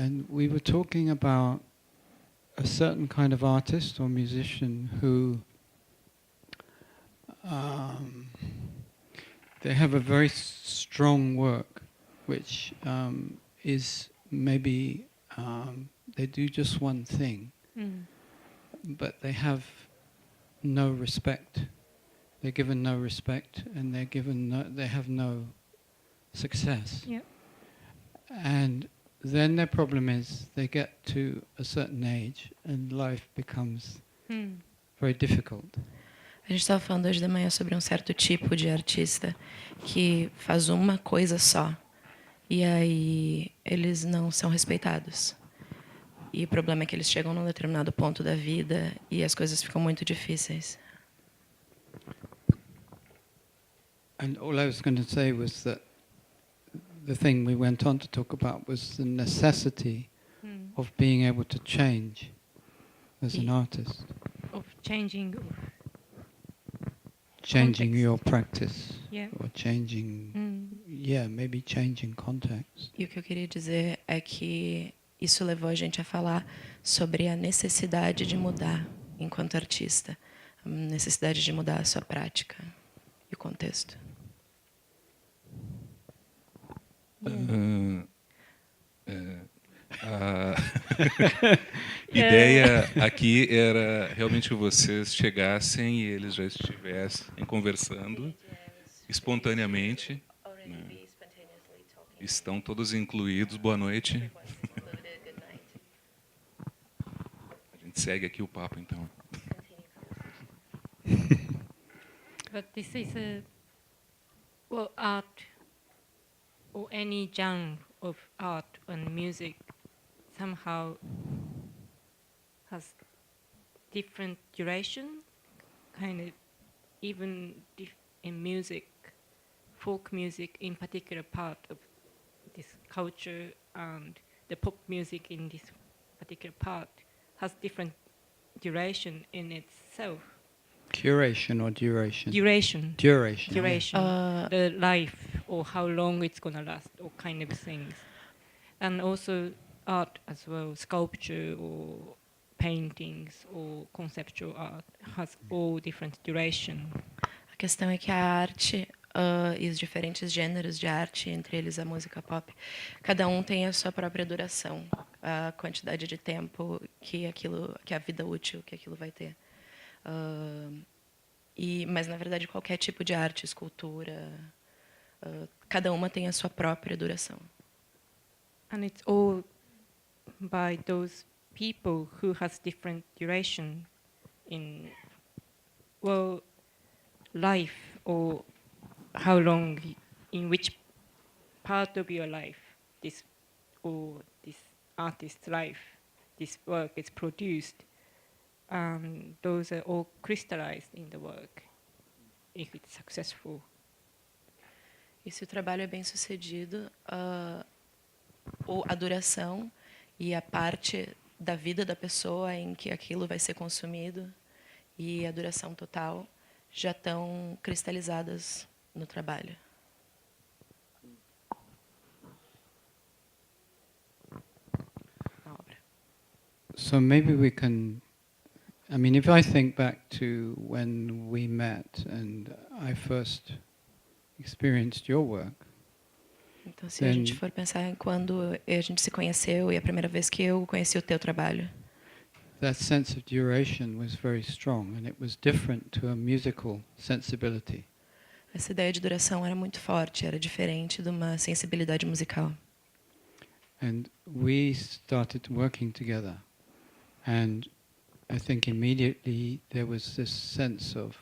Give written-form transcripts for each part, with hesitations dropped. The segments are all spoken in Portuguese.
and we were talking about a certain kind of artist or musician who they have a very strong work, which is maybe they do just one thing, but they have no respect. They're given no respect, and they have no success. Yep. And then their problem is they get to a certain age and life becomes very difficult. A gente estava falando hoje de manhã sobre um certo tipo de artista que faz uma coisa só e aí eles não são respeitados. E o problema é que eles chegam num determinado ponto da vida e as coisas ficam muito difíceis. And all I was going to say was that the thing we went on to talk about was the necessity of being able to change as an artist. Of changing Changing context. your practice. Yeah. Or changing, maybe changing context. E o que eu queria dizer é que isso levou a gente a falar sobre a necessidade de mudar enquanto artista, a necessidade de mudar a sua prática e o contexto. A ideia aqui era realmente que vocês chegassem e eles já estivessem conversando espontaneamente. Né? Estão todos incluídos. Boa noite. A gente segue aqui o papo, então. But this is art or any genre of art and music somehow has different duration, kind of even in music, folk music in particular part of this culture and the pop music in this particular part has different duration in itself. Curation or duration? Duration. Duration. Duration. The life or how long it's going to last, or kind of things. And also art as well, sculpture or paintings or conceptual art has all different duration. A questão é que a arte e os diferentes gêneros de arte, entre eles a música pop, cada um tem a sua própria duração, a quantidade de tempo que a vida útil que aquilo vai ter. Mas na verdade qualquer tipo de arte, escultura, cada uma tem a sua própria duração. And it's all by those people who has different duration in life, or how long, in which part of your life this artist's life, this work is produced. Those are all crystallized in the work, if it's successful. E se o trabalho é bem sucedido, a duração e a parte da vida da pessoa em que aquilo vai ser consumido e a duração total já estão cristalizadas no trabalho. Na obra. So maybe we can, I mean, if I think back to when we met and I first experienced your work. Então, se a gente for pensar em quando a gente se conheceu e a primeira vez que eu conheci o teu trabalho, That sense of duration was very strong, and it was different to a musical sensibility. essa ideia de duração era muito forte, era diferente de uma sensibilidade musical. And we started working together, and I think immediately there was this sense of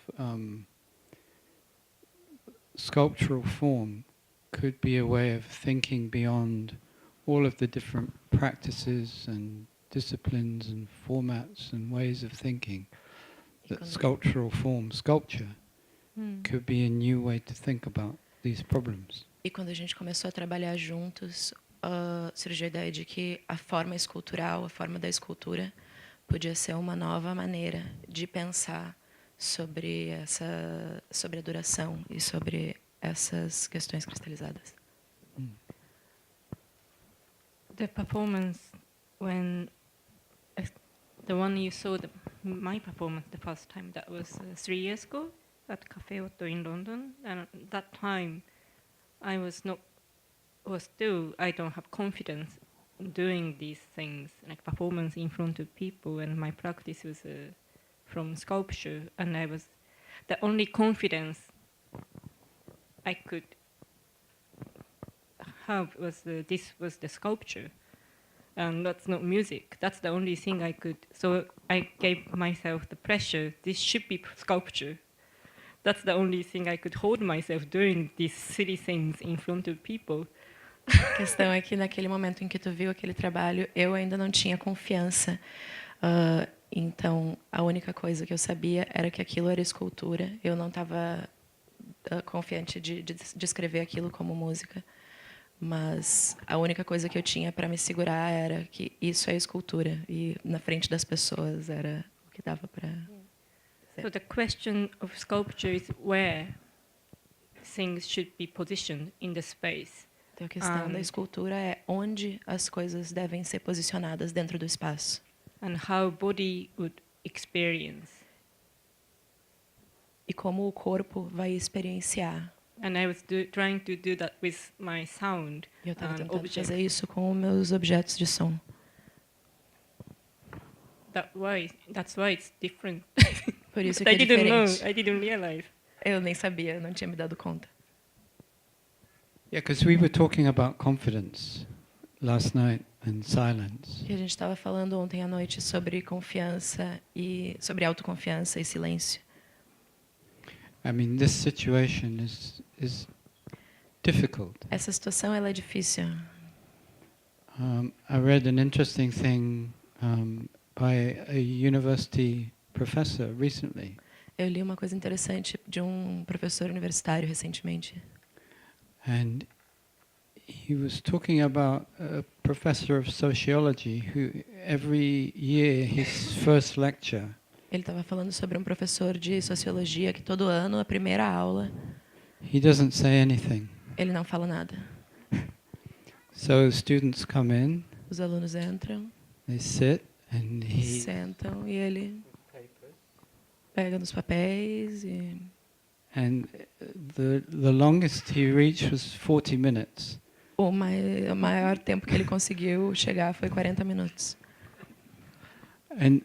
sculptural form could be a way of thinking beyond all of the different practices and disciplines and formats and ways of thinking. That sculptural form, sculpture, could be a new way to think about these problems. E quando a gente começou a trabalhar juntos, surgiu a ideia de que a forma escultural, a forma da escultura, podia ser uma nova maneira de pensar sobre a duração e sobre essas questões cristalizadas. the performance when the one you saw my performance the first time, that was 3 years ago at Café Otto in London, and at that time I was not, or still I don't have confidence in doing these things like performance in front of people, and my practice was from sculpture, and I was the only confidence I could have was this was the sculpture, and that's not music. That's the only thing I could. So I gave myself the pressure. This should be sculpture. That's the only thing I could hold myself doing these silly things in front of people. A questão é que naquele momento em que tu viu aquele trabalho, eu ainda não tinha confiança. Então, a única coisa que eu sabia era que aquilo era escultura. Eu não estava confiante de descrever aquilo como música. Mas a única coisa que eu tinha para me segurar era que isso é escultura. E na frente das pessoas era o que dava para... So the question of sculpture is where things should be positioned in the space. Então, a questão da escultura é onde as coisas devem ser posicionadas dentro do espaço. And how body would experience. E como o corpo vai experienciar. And I was trying to do that with my sound E eu estava and tentando objects. fazer isso com os meus objetos de som. That's why it's different. Por isso I que é didn't know. diferente. I didn't realize. Eu nem sabia, eu não tinha me dado conta. Yeah, because we were talking about confidence last night and silence. E a gente estava falando ontem à noite sobre confiança e sobre autoconfiança e silêncio. I mean, this situation is difficult. Essa situação ela é difícil. I read an interesting thing by a university professor recently. Eu li uma coisa interessante de um professor universitário recentemente. And he was talking about a professor of sociology who every year his first lecture Ele estava falando sobre um professor de sociologia que todo ano, a primeira aula, he doesn't say anything. ele não fala nada. So students come in, Os alunos entram, they sit, and he sentam e ele pega nos papéis e and the longest he reached was 40 minutes. o maior tempo que ele conseguiu chegar foi 40 minutos. And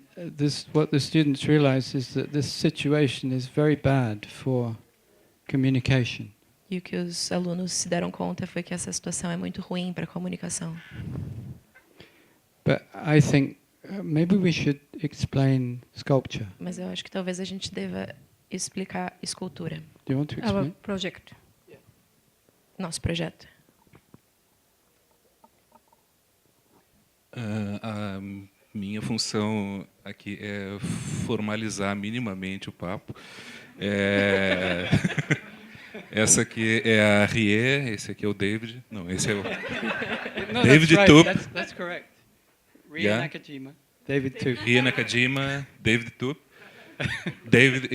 what the students realize is that this situation is very bad for communication. E o que os alunos se deram conta foi que essa situação é muito ruim para a comunicação. But I think maybe we should explain sculpture. Mas eu acho que talvez a gente deva explicar escultura. Do you want to Our explain? project. Nosso projeto. A minha função aqui é formalizar minimamente o papo. Essa aqui é a Rie, esse aqui é o David. Não, esse é o No, David that's Toop. right. That's correct. Rie Yeah. Nakajima, David Toop. Rie Nakajima, David Toop. David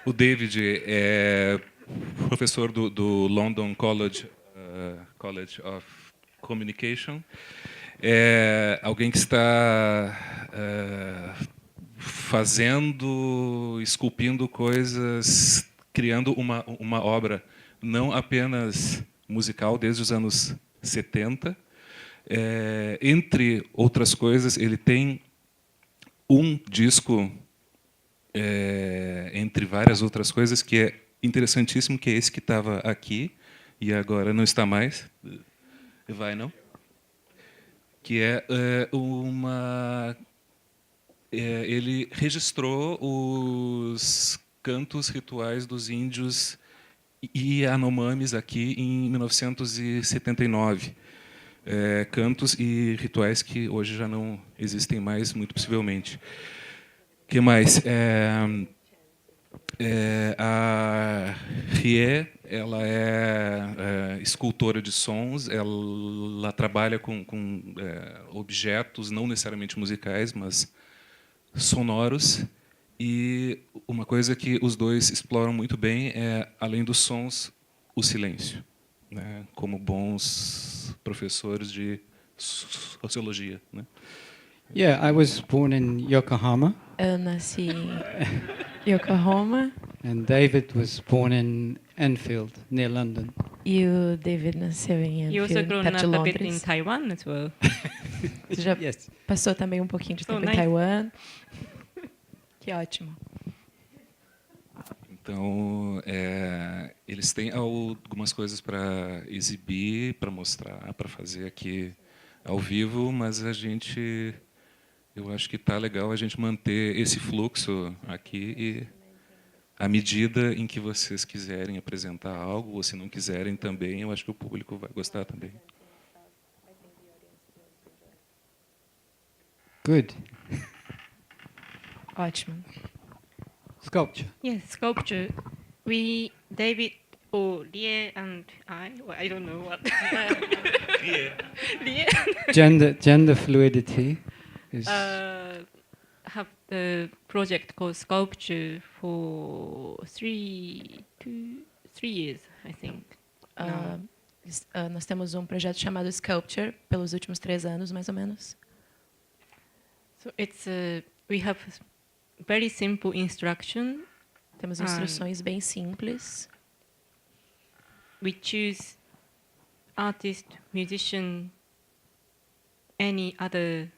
o David é professor do London College of Communication. É alguém que está esculpindo coisas, criando uma obra não apenas musical desde os anos 70. Entre outras coisas, ele tem um disco, entre várias outras coisas, que é interessantíssimo, que é esse que estava aqui e agora não está mais. Vai, não? Que é ele registrou os cantos rituais dos índios Yanomamis aqui em 1979. Cantos e rituais que hoje já não existem mais, muito possivelmente. O que mais? A Rie, ela é escultora de sons, ela trabalha com objetos não necessariamente musicais, mas sonoros. E uma coisa que os dois exploram muito bem é, além dos sons, o silêncio. né, como bons professores de sociologia, né? Yeah, I was born in Yokohama, Eu nasci em Yokohama and David was born in Enfield, near London. e o David nasceu em You also Enfield, grown perto de up a bit in Londres. Taiwan as well. Você já Yes. passou também um pouquinho de So tempo em nice. Taiwan. Que ótimo. Então, eles têm algumas coisas para exibir, para mostrar, para fazer aqui ao vivo, mas eu acho que está legal a gente manter esse fluxo aqui e, à medida em que vocês quiserem apresentar algo, ou se não quiserem também, eu acho que o público vai gostar também. Good. Ótimo. Sculpture. Yes, sculpture. We, David, or Rie and I don't know what. Rie. Gender fluidity is Have the project called Sculpture for 3 years, I think. Nós temos um projeto chamado Sculpture pelos últimos 3 anos, mais ou menos. So it's we have very simple instruction. Temos instruções bem simples. We choose artist, musician, any other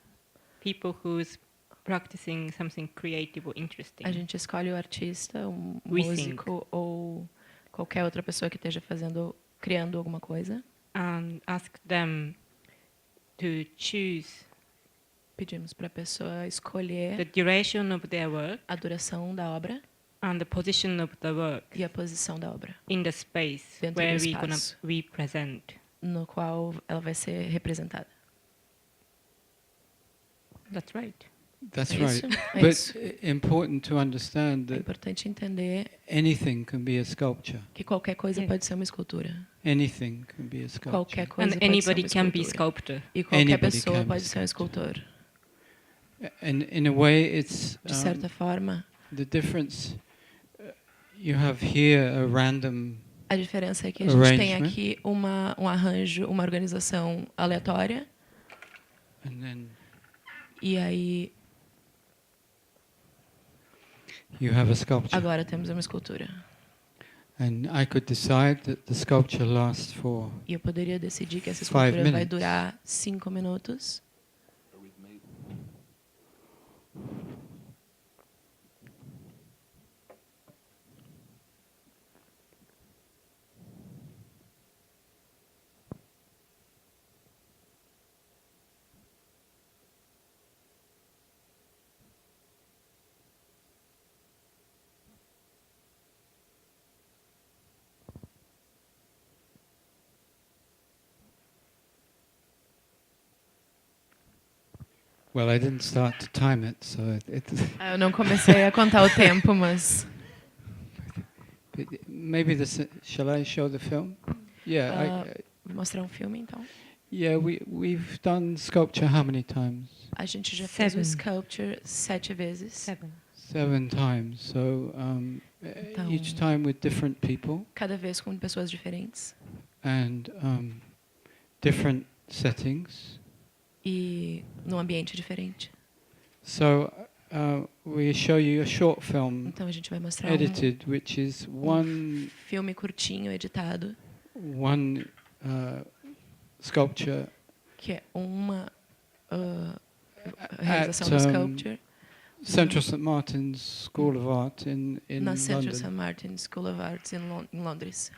people who's practicing something creative or interesting. A gente escolhe o artista, um We músico ou qualquer outra pessoa que esteja criando alguma coisa. And ask them to choose Pedimos para a pessoa the escolher duration of their work a duração da obra and the position of the work e a posição da obra, in the space Dentro where do we're gonna espaço. represent. no qual ela vai ser representada. That's right. that's É right. isso? É But isso. important to understand É that importante entender anything can be a sculpture. que qualquer coisa Yes. pode ser uma escultura. Anything can be a sculpture. Qualquer coisa And pode ser anybody uma can be escultura. sculptor. E qualquer Anybody pessoa can be pode ser um escultor. And in a way, it's De certa forma, the difference. You have here a random a diferença é que a gente tem Arrangement. aqui um arranjo, uma organização aleatória, and then e aí you have a sculpture. agora temos uma escultura. And I could decide that the sculpture lasts for E eu poderia decidir que essa 5 escultura vai minutes. durar 5 minutos. well, I didn't start to time it, so Eu não comecei a contar o tempo, mas maybe shall I show the film? Yeah, vou mostrar um filme então. yeah. We've done sculpture how many times? A gente já fez o 7. sculpture 7 vezes. 7 times. So Então- each time with different people Cada vez com pessoas diferentes and different settings. e num ambiente diferente. So we show you a short film Então a gente vai mostrar um edited, which is one filme curtinho editado, sculpture que é uma at realização do sculpture Central St Martin's School of Art in na Central London. St. Martin's School of Arts em Londres.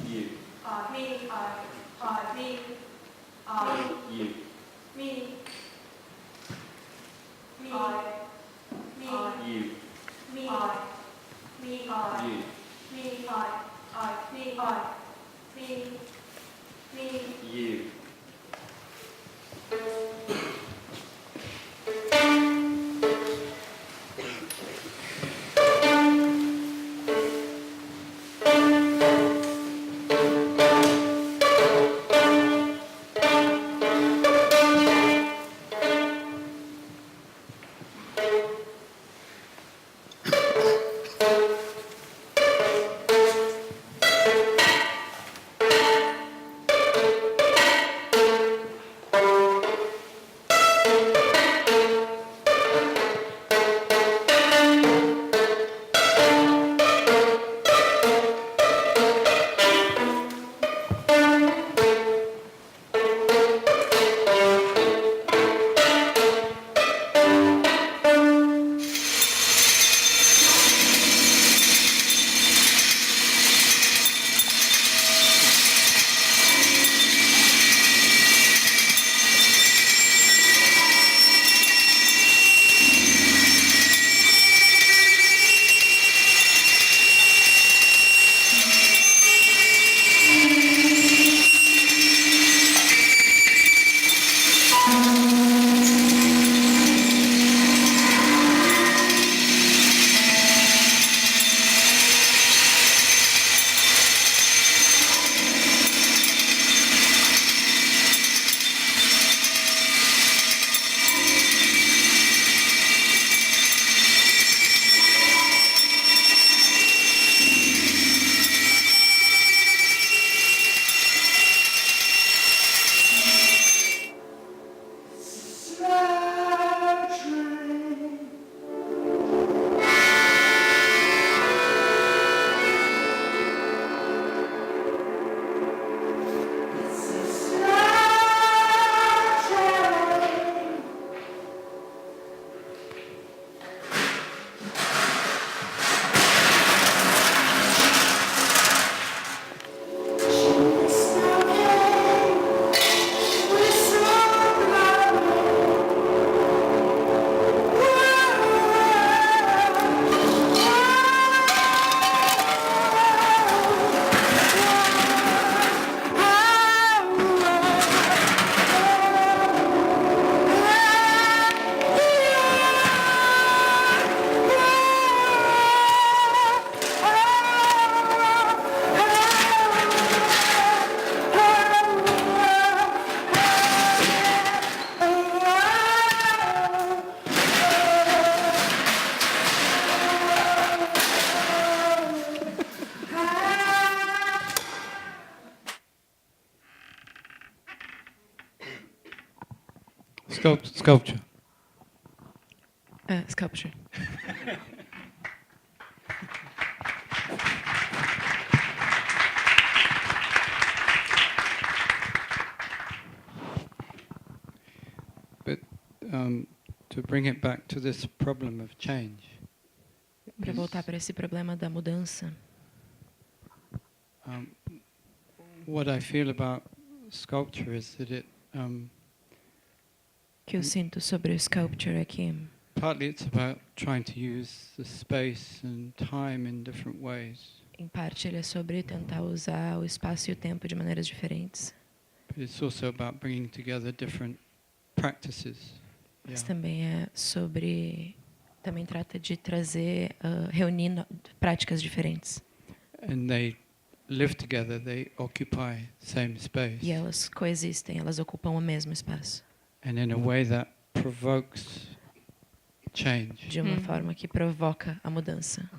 You. Me. Me. You. Me. Me. Me. You. Me. Me. You. Me. You. Sculpture. Sculpture. But to bring it back to this problem of change. Para voltar para esse problema da mudança. What I feel about sculpture is that it Que eu sinto sobre o sculpture é que partly it's about trying to use the space and time in different ways. em parte ele é sobre tentar usar o espaço e o tempo de maneiras diferentes. But it's also about bringing together different practices. Mas Yeah. também é sobre também trata de trazer reunir práticas diferentes. And they live together, they occupy the same space. E elas coexistem, elas ocupam o mesmo espaço. And in a way that provokes change. De uma forma que provoca a mudança.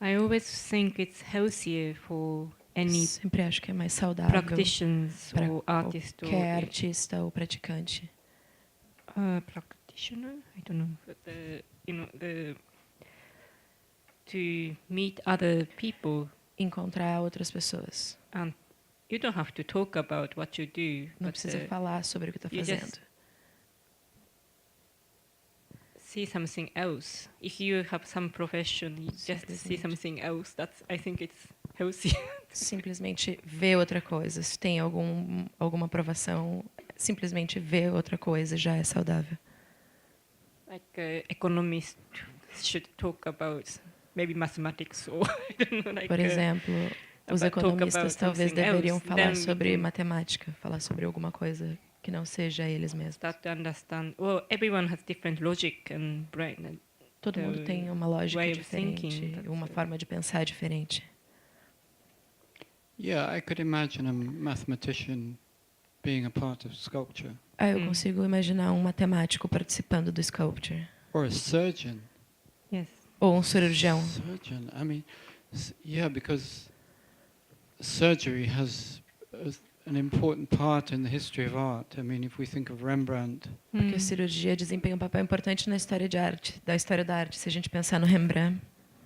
I always think it's healthier for any Sempre acho que é mais saudável practitioners para or artist or qualquer artista ou praticante. practitioner. I don't know, but to meet other people. Encontrar outras pessoas. And you don't have to talk about what you do. Não but, precisa falar sobre o que está you fazendo. just see something else. If you have some profession, you just see something else. That's, I think it's healthy. Simplesmente ver outra coisa. Se tem alguma aprovação, simplesmente ver outra coisa já é saudável. Like economists should talk about maybe mathematics or I don't know, like, Por exemplo, os talk economistas about talvez something deveriam else, falar then sobre we can matemática, falar sobre alguma coisa que não seja eles mesmos. start to understand. Well, everyone has different logic and brain. And Todo mundo the tem uma lógica way of diferente, thinking, uma that's, forma de pensar diferente. Yeah, I could imagine a mathematician being a part of sculpture, Eu consigo imaginar um matemático participando do sculpture. or a surgeon. yes. Ou um cirurgião. Surgeon. I mean, yeah, because surgery has an important part in the history of art. I mean, if we think of Rembrandt, Porque a cirurgia desempenha um papel importante na história de arte, da história da arte, se a gente pensar no Rembrandt.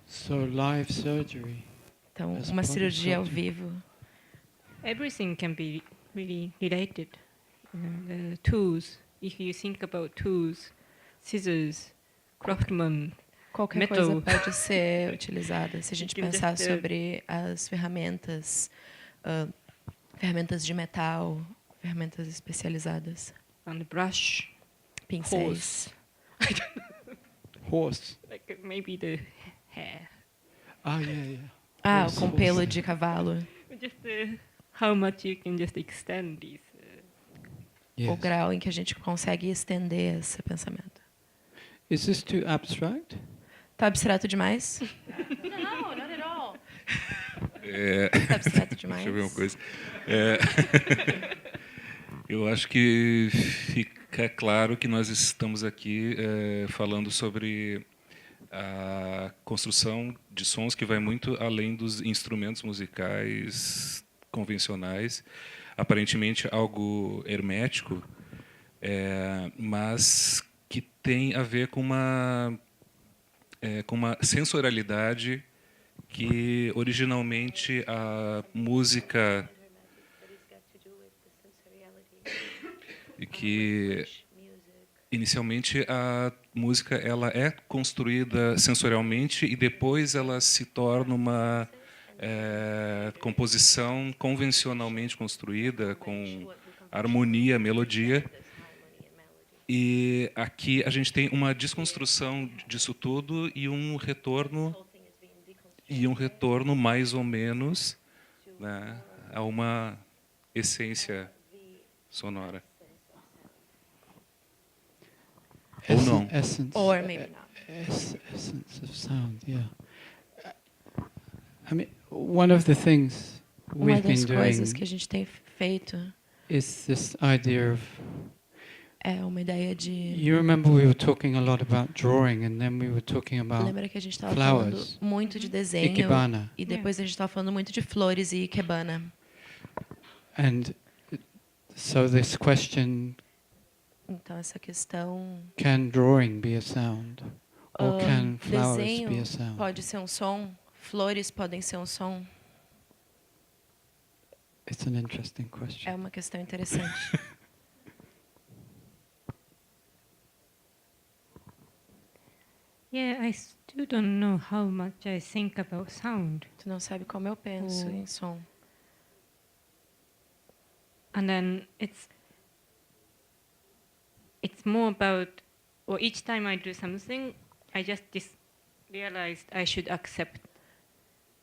so live surgery. Então, As uma part of cirurgia ao sculpture. vivo. Everything can be really related. You know, the tools. If you think about tools, scissors, craftsman, Qualquer metal. coisa pode ser utilizada. Se a gente You can pensar just, sobre as ferramentas, ferramentas de metal, ferramentas especializadas, and brush, pincéis. Horse. like maybe the hair. Ah, yeah, yeah. Ah, Horse, com horse. pelo de cavalo. Just how much you can just extend these. Yes. O grau em que a gente consegue estender esse pensamento. Is this too abstract? Tá abstrato demais? Não, not at all. Tá abstrato demais? Deixa eu ver uma coisa. Eu acho que fica claro que nós estamos aqui falando sobre a construção de sons que vai muito além dos instrumentos musicais convencionais, aparentemente algo hermético, mas que tem a ver com uma sensorialidade que originalmente a música e que inicialmente a música ela é construída sensorialmente e depois ela se torna uma composição convencionalmente construída com harmonia, melodia. E aqui a gente tem uma desconstrução disso tudo e um retorno mais ou menos, né, a uma essência sonora. Ou não. Essence. Or maybe not. Essence of sound. Yeah. I mean, one of the things Uma we've been das coisas doing que a gente tem feito is this idea of. é uma ideia de... You remember we were talking a lot about drawing, and then we were talking about Lembra que a gente estava falando flowers, muito de desenho ikebana, e depois a gente estava falando muito de flores e ikebana. and so this question: Então essa questão, can drawing be a sound, or can flowers desenho be a sound? pode ser um som, flores podem ser um som. It's an interesting question. É uma questão interessante. Yeah, I still don't know how much I think about sound. Tu não sabe como eu penso em som. And then it's more about, or each time I do something, I just realized I should accept.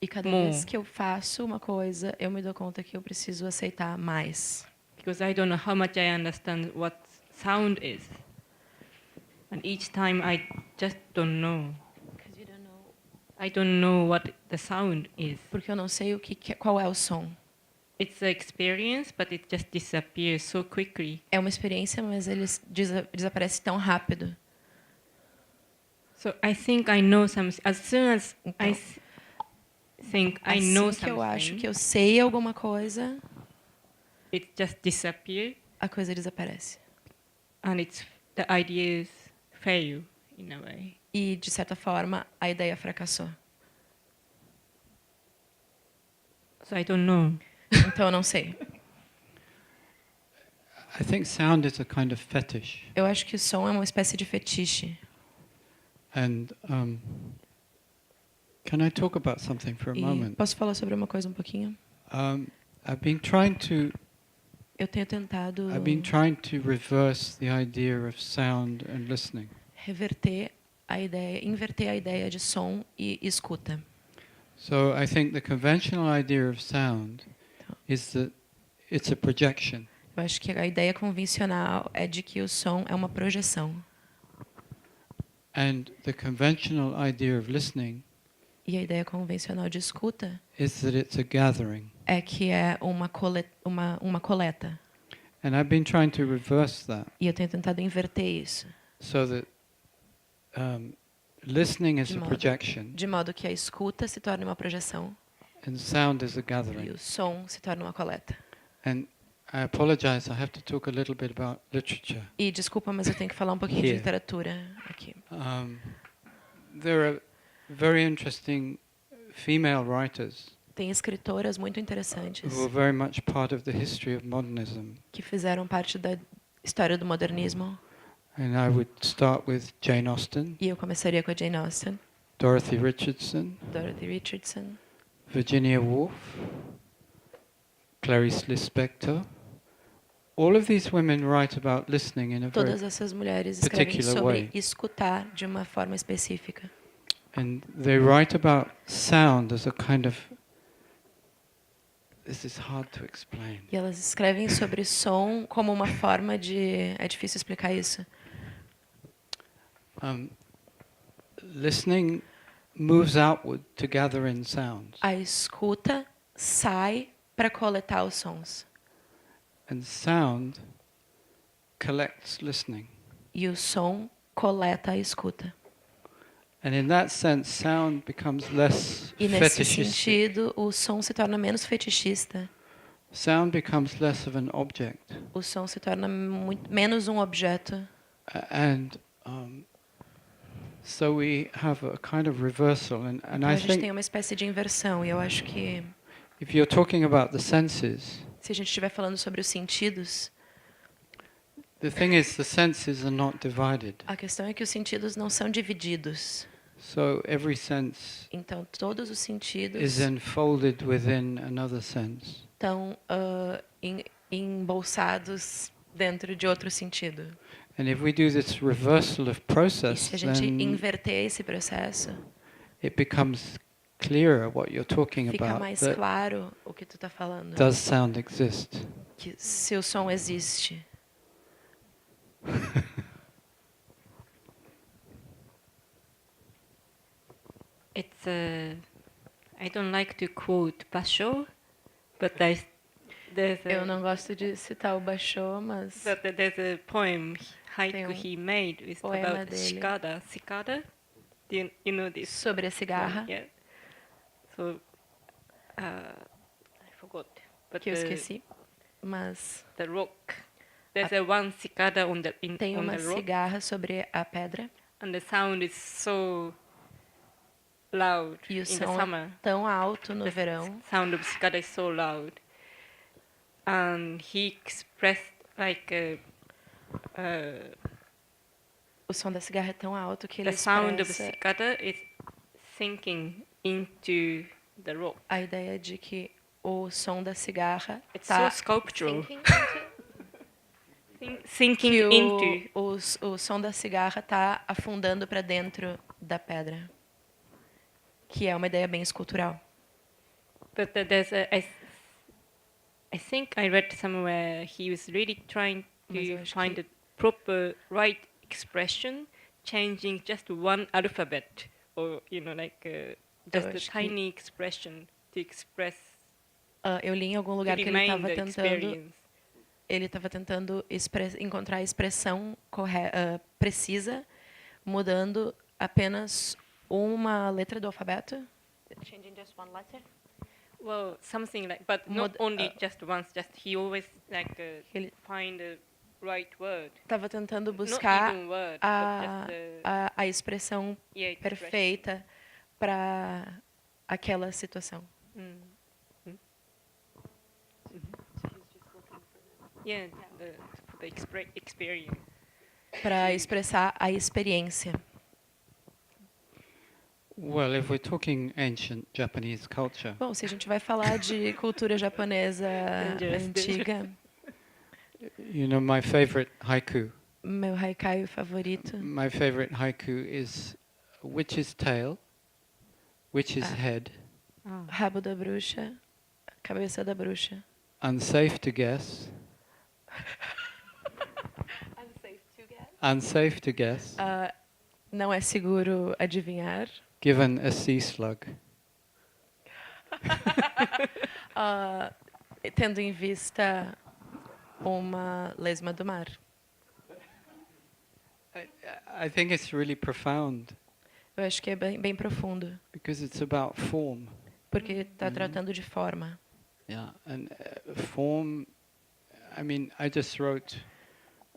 E cada More. vez que eu faço uma coisa, eu me dou conta que eu preciso aceitar mais. Because I don't know how much I understand what sound is. And each time I just don't know. I don't know what the sound is. Porque eu não sei qual é o som. It's an experience, but it just disappears so quickly. É uma experiência, mas ele desaparece tão rápido. So I think I know something. As soon as Então, I think I know assim que eu acho something, que eu sei alguma coisa, it just disappears, a coisa desaparece. and the ideas fail in a way. E, de certa forma, a ideia fracassou. So I don't know. Então, eu não sei. I think sound is a kind of fetish. Eu acho que o som é uma espécie de fetiche. And can I talk about something for a E moment? posso falar sobre uma coisa um pouquinho? I've been trying to Eu tenho tentado reverse the idea of sound and listening. inverter a ideia de som e escuta. So I think the conventional idea of sound is that it's a projection. Eu acho que a ideia convencional é de que o som é uma projeção. And the conventional idea of listening E a ideia convencional de escuta is that it's a gathering. é que é uma coleta. And I've been trying to reverse that E eu tenho tentado inverter isso. so that listening is De a modo- projection De modo que a escuta se torne uma projeção and sound is a e gathering. o som se torne uma coleta. And I apologize, I have to talk a little bit about literature. E desculpa, mas eu tenho que falar um pouquinho de Here. literatura aqui. There are very interesting female writers Tem escritoras muito interessantes who are very much part of the history of modernism. que fizeram parte da história do modernismo. And I would start with Jane Austen, E eu começaria com a Jane Austen, Dorothy Richardson, Dorothy Richardson, Virginia Woolf, Clarice Lispector. All of these women write about listening in a very... todas essas mulheres escrevem particular sobre way. escutar de uma forma específica. And they write about sound as a kind of... This is hard to explain. E elas escrevem sobre som como uma forma de... É difícil explicar isso. Listening moves outward to gather in sounds. A escuta sai para coletar os sons. And sound collects listening. E o som coleta a escuta. And in that sense, sound becomes less E nesse fetishistic. sentido, o som se torna menos fetichista. Sound becomes less of an object. O som se torna menos um objeto. And so we have a kind of reversal. And Então, I a gente think tem uma espécie de inversão. E eu acho que, if you're talking about the senses, se a gente estiver falando sobre os sentidos, the thing is the senses are not divided. a questão é que os sentidos não são divididos. So every sense Então, todos os sentidos is enfolded within another sense. estão embolsados dentro de outro sentido. And if we do this reversal of E process, se a gente then inverter esse processo, it becomes clearer what you're talking fica about. mais That claro o que tu está falando. does sound exist? Que se o som existe. It's I don't like to quote Basho, but there's Eu não gosto de citar o Basho, mas there's a poem Tem haiku he made with poema about dele. cicada. Do you know this? sobre a cigarra, Yeah. So I forgot. But que eu esqueci. Mas the rock. There's a one cicada on the tem on uma the rock, cigarra sobre a pedra and the sound is so loud e o in the som summer. é tão alto no The verão. sound of cicada is so loud, and he expressed like O som da cigarra é tão alto que ele the sound of expressa cicada is sinking into the rock. a ideia de que o som da cigarra It's está so sculptural. que Sinking into. o som da cigarra está afundando para dentro da pedra, que é uma ideia bem escultural. But there's I think I read somewhere he was really trying Mas eu to acho find que- the proper right expression, changing just one alphabet, or just a acho que- tiny expression to express Eu li em algum lugar to que ele remain estava the tentando experience. encontrar a expressão precisa, mudando apenas uma letra do alfabeto. Changing just one letter. Well, something like, but not only just once. Just he always Ele find the right word. estava tentando Not buscar even word, a, but just a expressão expression. perfeita para aquela situação. Mm. Yeah, for the experience. Para expressar a experiência. Well, if we're talking ancient Japanese culture, Bom, se a gente vai falar de cultura japonesa antiga, you know, my favorite haiku. meu haikai favorito, My favorite haiku is witch's tail, witch's head, Ah. rabo da bruxa, cabeça da bruxa. unsafe to guess, unsafe to guess, Não é seguro adivinhar. given a sea slug. Tendo em vista uma lesma do mar. I think it's really profound Eu acho que é bem profundo, because it's about form. porque está tratando de forma. Yeah, and form. I mean, I just wrote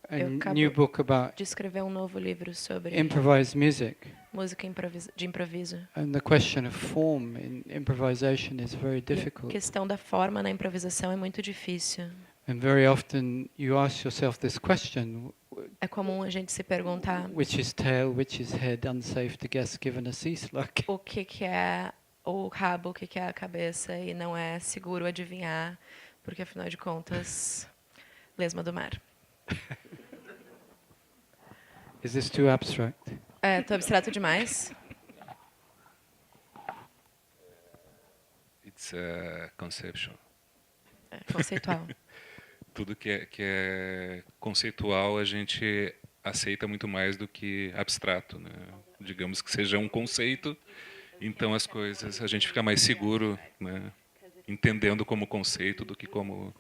a Eu acabo new book about de escrever um novo livro sobre improvised music, música de improviso. and the question of form in improvisation is very E a difficult. questão da forma na improvisação é muito difícil. And very often you ask yourself this question: É comum a gente se perguntar which is tail, which is head, unsafe to guess, given a sea slug. o que é o rabo, o que é a cabeça, e não é seguro adivinhar, porque afinal de contas, lesma do mar. Is this too abstract? Tô abstrato demais? It's a conception. É conceitual. Tudo que é conceitual a gente aceita muito mais do que abstrato, né? Digamos que seja um conceito, então as coisas a gente fica mais seguro, né? Entendendo como conceito do que como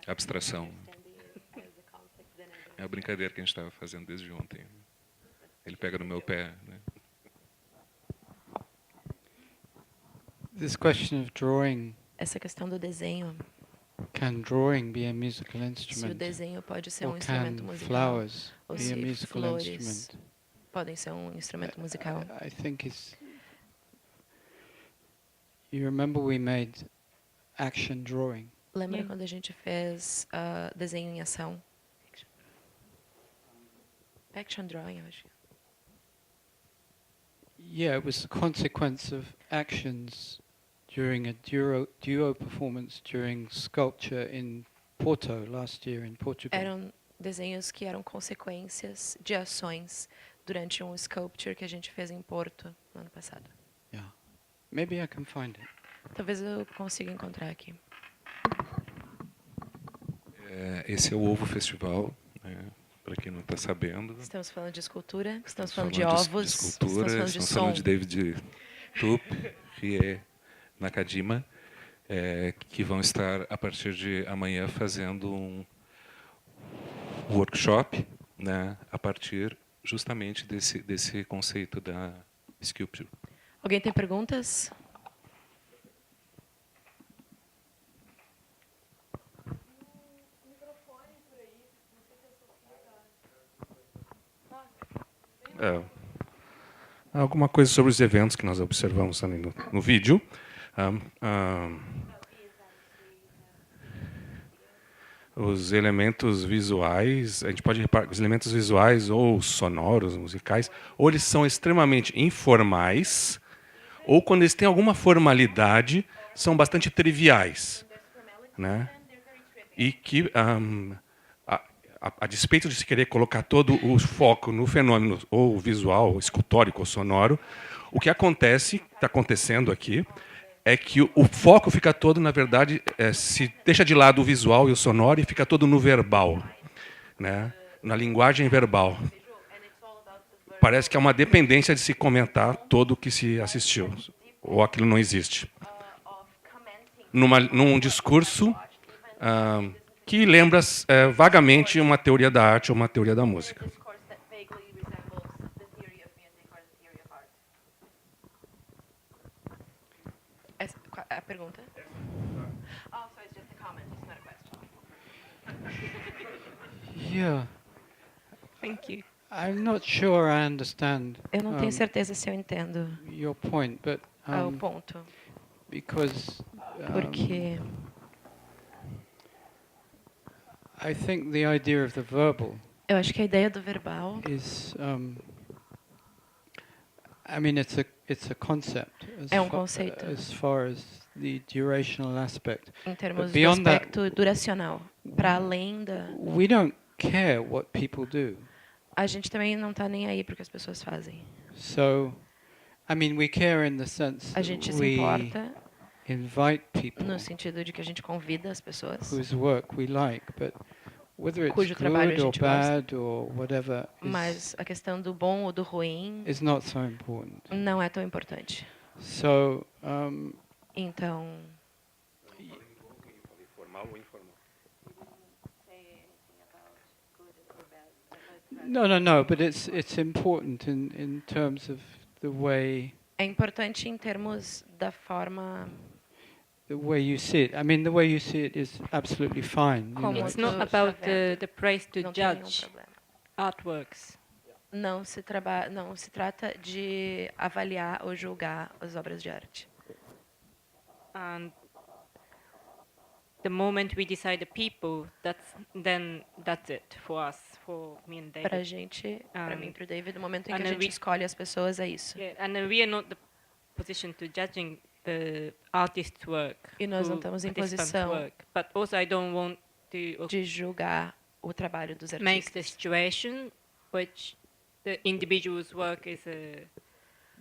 abstração. É a brincadeira que a gente estava fazendo desde ontem. Ele pega no meu pé, né? This question of drawing, Essa questão do desenho, can drawing be a musical se o instrument? desenho pode ser um Or instrumento can musical, flowers ou be a se musical flores instrument? podem ser um instrumento musical. I think it's. You remember we made action drawing. Lembra quando a gente fez desenho em ação? Action drawing, eu acho. Yeah, it was the consequence of actions during a duo performance during sculpture in Porto last year in Portugal. Eram desenhos que eram consequências de ações durante um sculpture que a gente fez em Porto no ano passado. Yeah, maybe I can find it. Talvez eu consiga encontrar aqui. Esse é o Ovo Festival, né? Para quem não está sabendo. Estamos falando de escultura, estamos falando Falando de ovos, escultura, estamos falando de estamos som. falando de David Toop, Rie Nakajima, que vão estar a partir de amanhã fazendo um workshop, né, a partir justamente desse conceito da sculpture. Alguém tem perguntas? Alguma coisa sobre os eventos que nós observamos ali no vídeo. Os elementos visuais, a gente pode reparar que os elementos visuais ou sonoros, musicais, ou eles são extremamente informais, ou quando eles têm alguma formalidade, são bastante triviais, né? E que, a despeito de se querer colocar todo o foco no fenômeno ou visual, escultórico ou sonoro, o que acontece, está acontecendo aqui, é que o foco fica todo, na verdade, se deixa de lado o visual e o sonoro e fica todo no verbal, né? Na linguagem verbal. Parece que é uma dependência de se comentar todo o que se assistiu, ou aquilo não existe. Num discurso que lembra vagamente uma teoria da arte ou uma teoria da música. A pergunta? Yeah, Thank you. I'm not sure I understand Eu não tenho certeza se eu entendo your point, but o ponto, because porque I think the idea of the verbal eu acho que a ideia do verbal is, I mean, it's it's a concept conceito. as far as the durational aspect. Em termos do beyond that- aspecto duracional. Para além da... We don't care what people do. A gente também não está nem aí para o que as pessoas fazem. So, I mean, we care in the sense A gente that se we importa invite people no sentido de que a gente convida as pessoas, whose work we like, but whether it's cujo trabalho a good or gente gosta. bad or whatever Mas a questão do bom ou do ruim is not so important. não é tão importante. So, Então, Formal ou informal? no, but it's important in terms of the way é importante em termos da forma the way you see it. I mean, the way you see it is absolutely fine. You Como know, It's tu not está about vendo. the praise to não tem nenhum judge problema. artworks. Não se trata de avaliar ou julgar as obras de arte. And the moment we decide the people, that's it for us, for me and David. Para a gente, para mim e para o David, no momento em que a and gente we- escolhe as pessoas, é isso. Yeah, and we are not the position to judging the artist's work, E nós não who estamos em participants' posição work. But also, I don't want to de julgar o trabalho dos make the artistas. situation which the individual's work is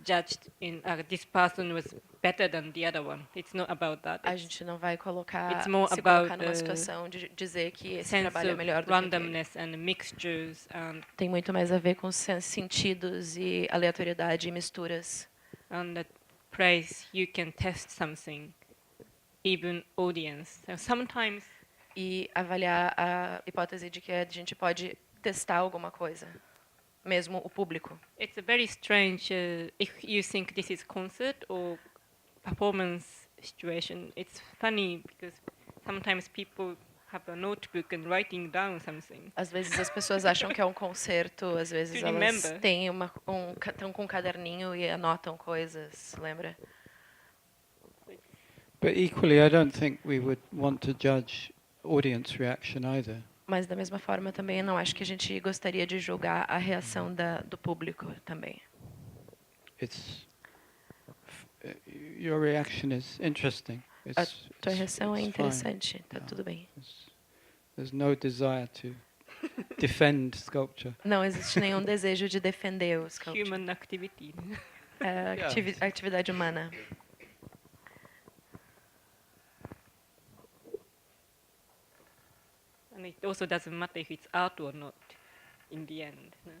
judged in. This person was better than the other one. It's not about that. A It's gente não vai colocar, It's more se about colocar numa the situação de dizer que esse sense trabalho é of melhor do que aquele. randomness and mixtures and Tem muito mais a ver com sentidos e aleatoriedade e misturas. that praise you can test something, even audience. So sometimes E avaliar a hipótese de que a gente pode testar alguma coisa, mesmo o público. it's a very strange if you think this is concert or performance situation. It's funny because sometimes people have a notebook and writing down something. Às vezes as pessoas acham que é um concerto, às vezes To elas remember. têm estão com um caderninho e anotam coisas, lembra? but equally, I don't think we would want to judge audience reaction either. Mas da mesma forma também eu não acho que a gente gostaria de julgar a reação do público também. It's your reaction is interesting. A tua reação é it's fine. interessante, tá Yeah. tudo bem. There's no desire to defend sculpture. Não existe nenhum desejo de defender o sculpture. Human activity. É atividade humana. And it also doesn't matter if it's art or not in the end. No?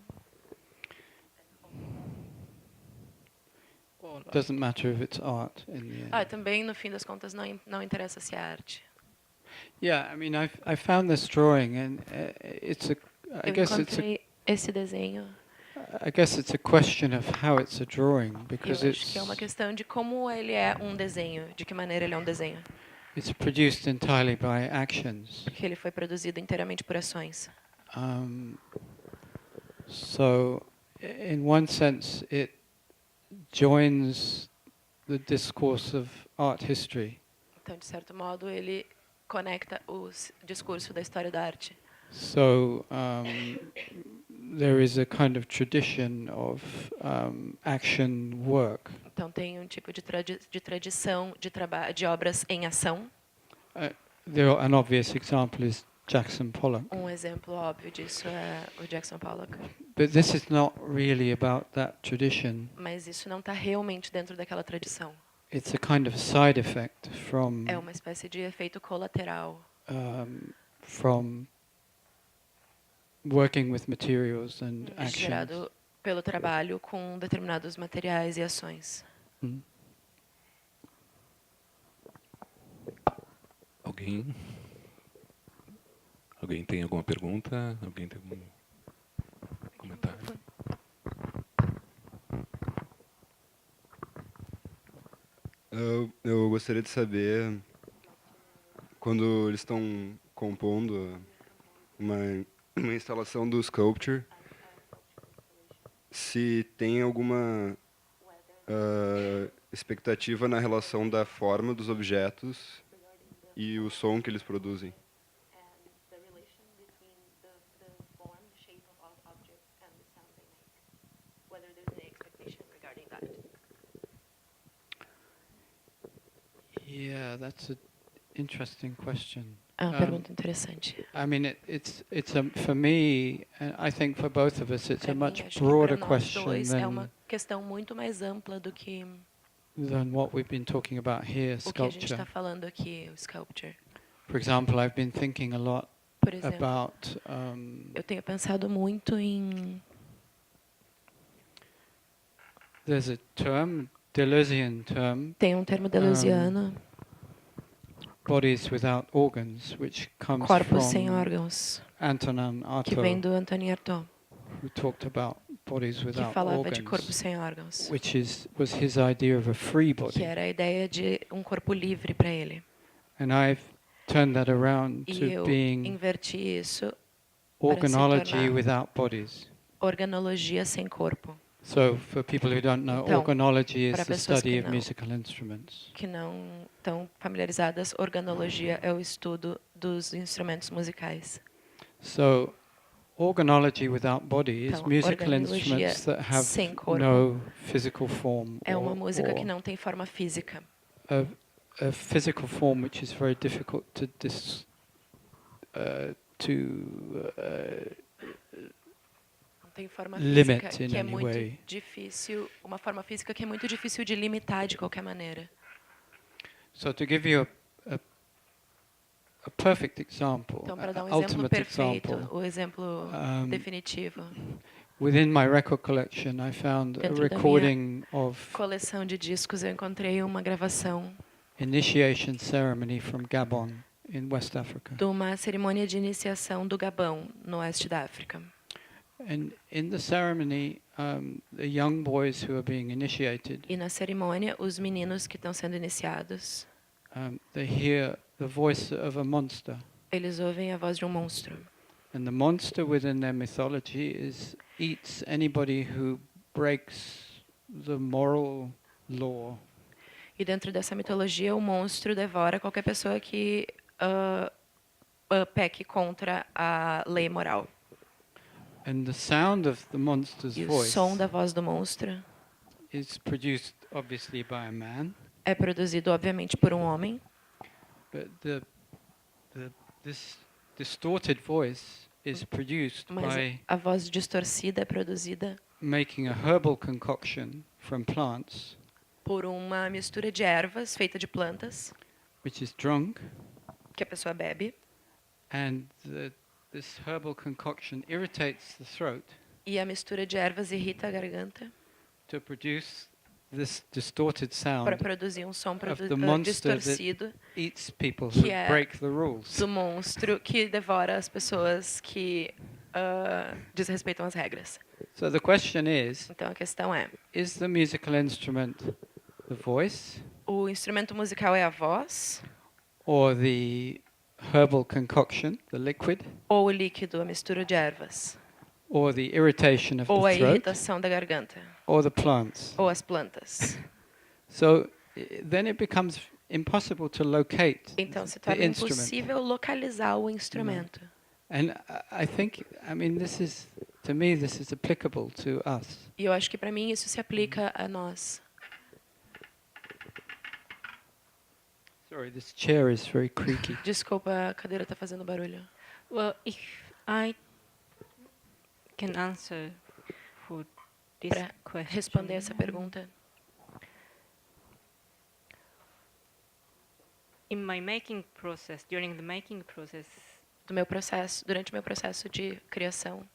Or not. Doesn't matter if it's art in the end. Também no fim das contas não interessa se é arte. Yeah, I mean, I found this drawing, and it's a. I Eu guess it's a. encontrei esse desenho. I guess it's a question of how it's a drawing Eu because acho que é uma questão de como ele é um desenho, de que maneira ele é um desenho. it's produced entirely by actions. Porque ele foi produzido inteiramente por ações. So, in one sense, it joins the discourse of art history. Então, de certo modo, ele conecta o discurso da história da arte. So, there is a kind of tradition of action work. Então, tem um tipo de tradição de obras em ação. An obvious example is Jackson Pollock. Um exemplo óbvio disso é o Jackson Pollock. But this is not really about that tradition. Mas isso não está realmente dentro daquela tradição. It's a kind of side effect from É uma espécie de efeito colateral from working with materials and actions. gerado pelo trabalho com determinados materiais e ações. Alguém tem alguma pergunta? Alguém tem algum comentário? Eu gostaria de saber, quando eles estão compondo uma instalação do sculpture, se tem alguma expectativa na relação da forma dos objetos e o som que eles produzem. Yeah, that's an interesting question. É uma pergunta interessante. I mean, for me, and I think for both of us, it's Para a mim, much acho que broader para nós question dois é uma questão muito mais ampla do que than what we've been talking about here, o que a gente sculpture. está falando aqui, o sculpture. For example, I've been thinking a lot Por exemplo, about eu tenho pensado muito em there's a term, Deleuzian term, tem um termo deleuziano, bodies without organs, which comes corpos sem from órgãos, Antonin que vem Artaud, do Antonin Artaud, who talked about bodies que without falava de corpos organs, sem órgãos, which was his idea of a free que body. era a ideia de um corpo livre para ele. And I've turned that around E to eu being inverti isso, organology tornar- without bodies. organologia sem corpo, So for people who don't know, Então, organology is para the pessoas study que of não- musical instruments. que não estão familiarizadas. Organologia é o estudo dos instrumentos musicais. So organology without body is Então, musical organologia instruments that have sem corpo no physical form É uma or, música que or não tem forma física. a physical form which is very difficult to Não tem forma limit física, in que é any muito way. difícil, uma forma física que é muito difícil de limitar de qualquer maneira. So to give you a perfect example, Então, para dar um a exemplo ultimate perfeito, example, o exemplo definitivo, within my record collection I found a Dentro da minha recording of coleção de discos, eu encontrei uma gravação initiation ceremony from Gabon in West Africa. de uma cerimônia de iniciação do Gabão, no oeste da África. And in the ceremony, the young boys who are being initiated, E na cerimônia, os meninos que estão sendo iniciados, they hear the voice of a monster. eles ouvem a voz de um monstro. And the monster within their mythology eats anybody who breaks the moral law. E dentro dessa mitologia, o monstro devora qualquer pessoa que peque contra a lei moral. And the sound of the monster's E o voice som da voz do monstro is produced obviously by a man, é produzido, obviamente, por um homem, but this distorted voice is produced mas by a voz distorcida é produzida making a herbal concoction from plants, por uma mistura de ervas feita de plantas which is drunk, que a pessoa bebe, and this herbal concoction irritates the throat e a mistura de ervas irrita a garganta to produce this distorted sound para produzir um som of the monster that distorcido eats people que who é break the rules. do monstro que devora as pessoas que desrespeitam as regras. So the question Então a questão é: is the musical instrument the voice o instrumento musical é a voz or the herbal concoction, the liquid, ou o líquido, a mistura de ervas, or the irritation of ou a the throat, irritação da garganta, or the plants? ou as plantas? So then it becomes impossible to locate Então se the torna instrument. impossível localizar o instrumento. And I think, I mean, to me, this is applicable to us. E eu acho que para mim isso se aplica a nós. Sorry, this chair is very creaky. Desculpa, a cadeira está fazendo barulho. Well, if I can answer for this Para question. responder essa pergunta, In my making process, during the making process, durante o meu processo de criação,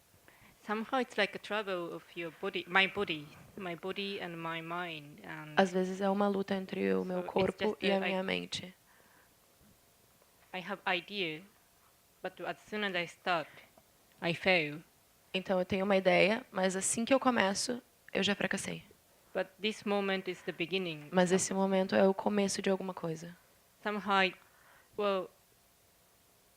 somehow it's like a trouble of your body, my body and my mind. And às vezes é uma luta entre o meu So it's corpo just e a that minha mente. I have idea, but as soon as I start, I fail. Então eu tenho uma ideia, mas assim que eu começo, eu já fracassei. But this moment is the beginning. Mas esse momento é o começo de alguma coisa. Somehow,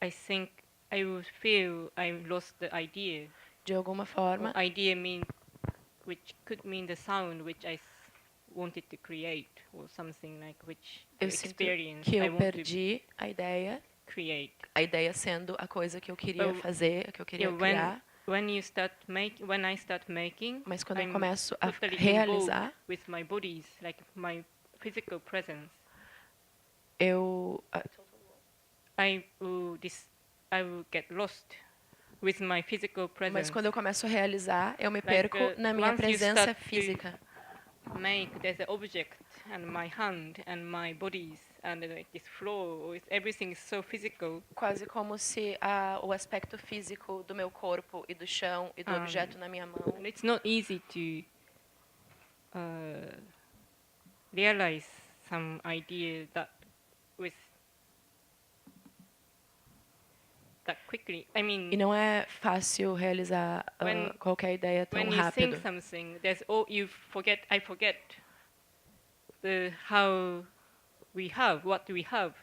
I think I will feel I lost the idea. De alguma forma, Idea which could mean the sound which I wanted to create, or something like which the eu sinto experience que I eu want to perdi a ideia sendo a coisa que eu queria fazer, que eu queria criar. When I start making, Mas quando eu I'm começo a totally realizar, involved with my bodies, like my physical presence. eu I will get lost with my physical presence. mas quando eu começo a realizar, eu me Like, perco na minha once you presença start to física. Make there's an object and my hand and my bodies and like this floor, everything is so physical. Quase como se o aspecto físico do meu corpo e do chão e do objeto na minha mão. And it's not easy to realize some idea that with that quickly. I mean, E não é fácil realizar qualquer ideia tão when you rápido. think something, I forget how we have, what we have.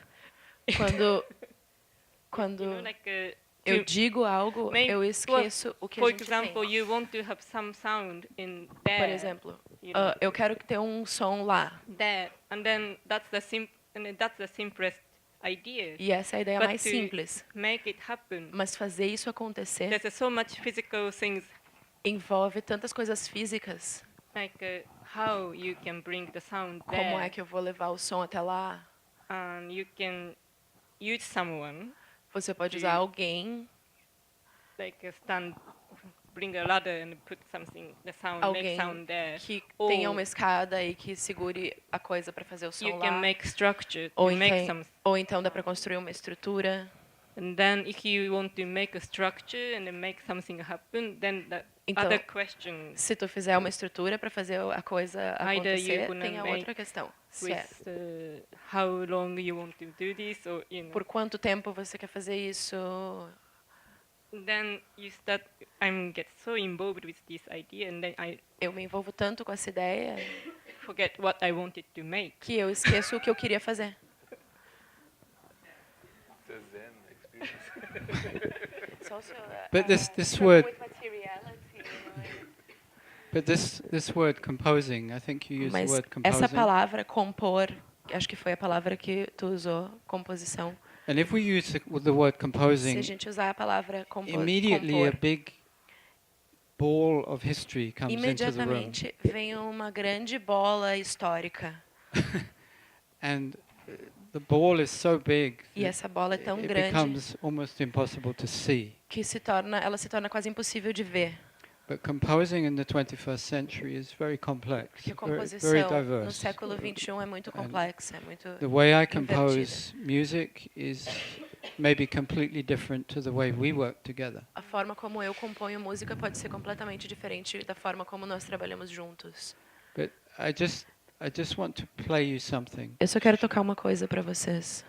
Quando You know, like, eu digo algo, eu esqueço o que a for gente example, tem. you want to have some sound in there. Por exemplo, you know, eu quero ter um som lá. there, and then that's the simplest idea. E essa é a ideia But mais to simples. make it happen, Mas fazer isso acontecer there's so much physical things, envolve tantas coisas físicas. like how you can bring the sound there, Como é que eu vou levar o som até lá? and you can use someone, Você pode usar alguém, like bring a ladder and put something, the sound, make alguém sound there. que Or tenha uma escada e que segure a coisa para fazer o som you lá. can make structure to Ou make então, some. ou então dá para construir uma estrutura. And then if you want to make a structure and then make something happen, then the Então, other question se tu fizer uma estrutura para fazer a coisa Either acontecer, you're gonna tem a make outra questão. Se é, with how long you want to do this, or por quanto tempo você quer fazer isso? then you get so involved with this idea, and then I Eu me envolvo tanto com essa ideia forget what I wanted to make. que eu esqueço o que eu queria fazer. But this word, but this word composing, I think you used the Mas word essa composing. palavra compor, acho que foi a palavra que tu usou, composição. And if we use the word Se composing, a gente usar a palavra immediately a compor, big ball of history comes into the room. imediatamente vem uma grande bola histórica. And the ball is so big E essa bola é tão it grande becomes almost impossible to see. que ela se torna quase impossível de ver. But composing in the 21st century is very complex, Porque a very composição no diverse. século XXI é muito complexa, é muito The way I invertida. compose music is maybe completely different to the way we work together. A forma como eu componho música pode ser completamente diferente da forma como nós trabalhamos juntos. But I just want to play you something. Eu só quero tocar uma coisa para vocês.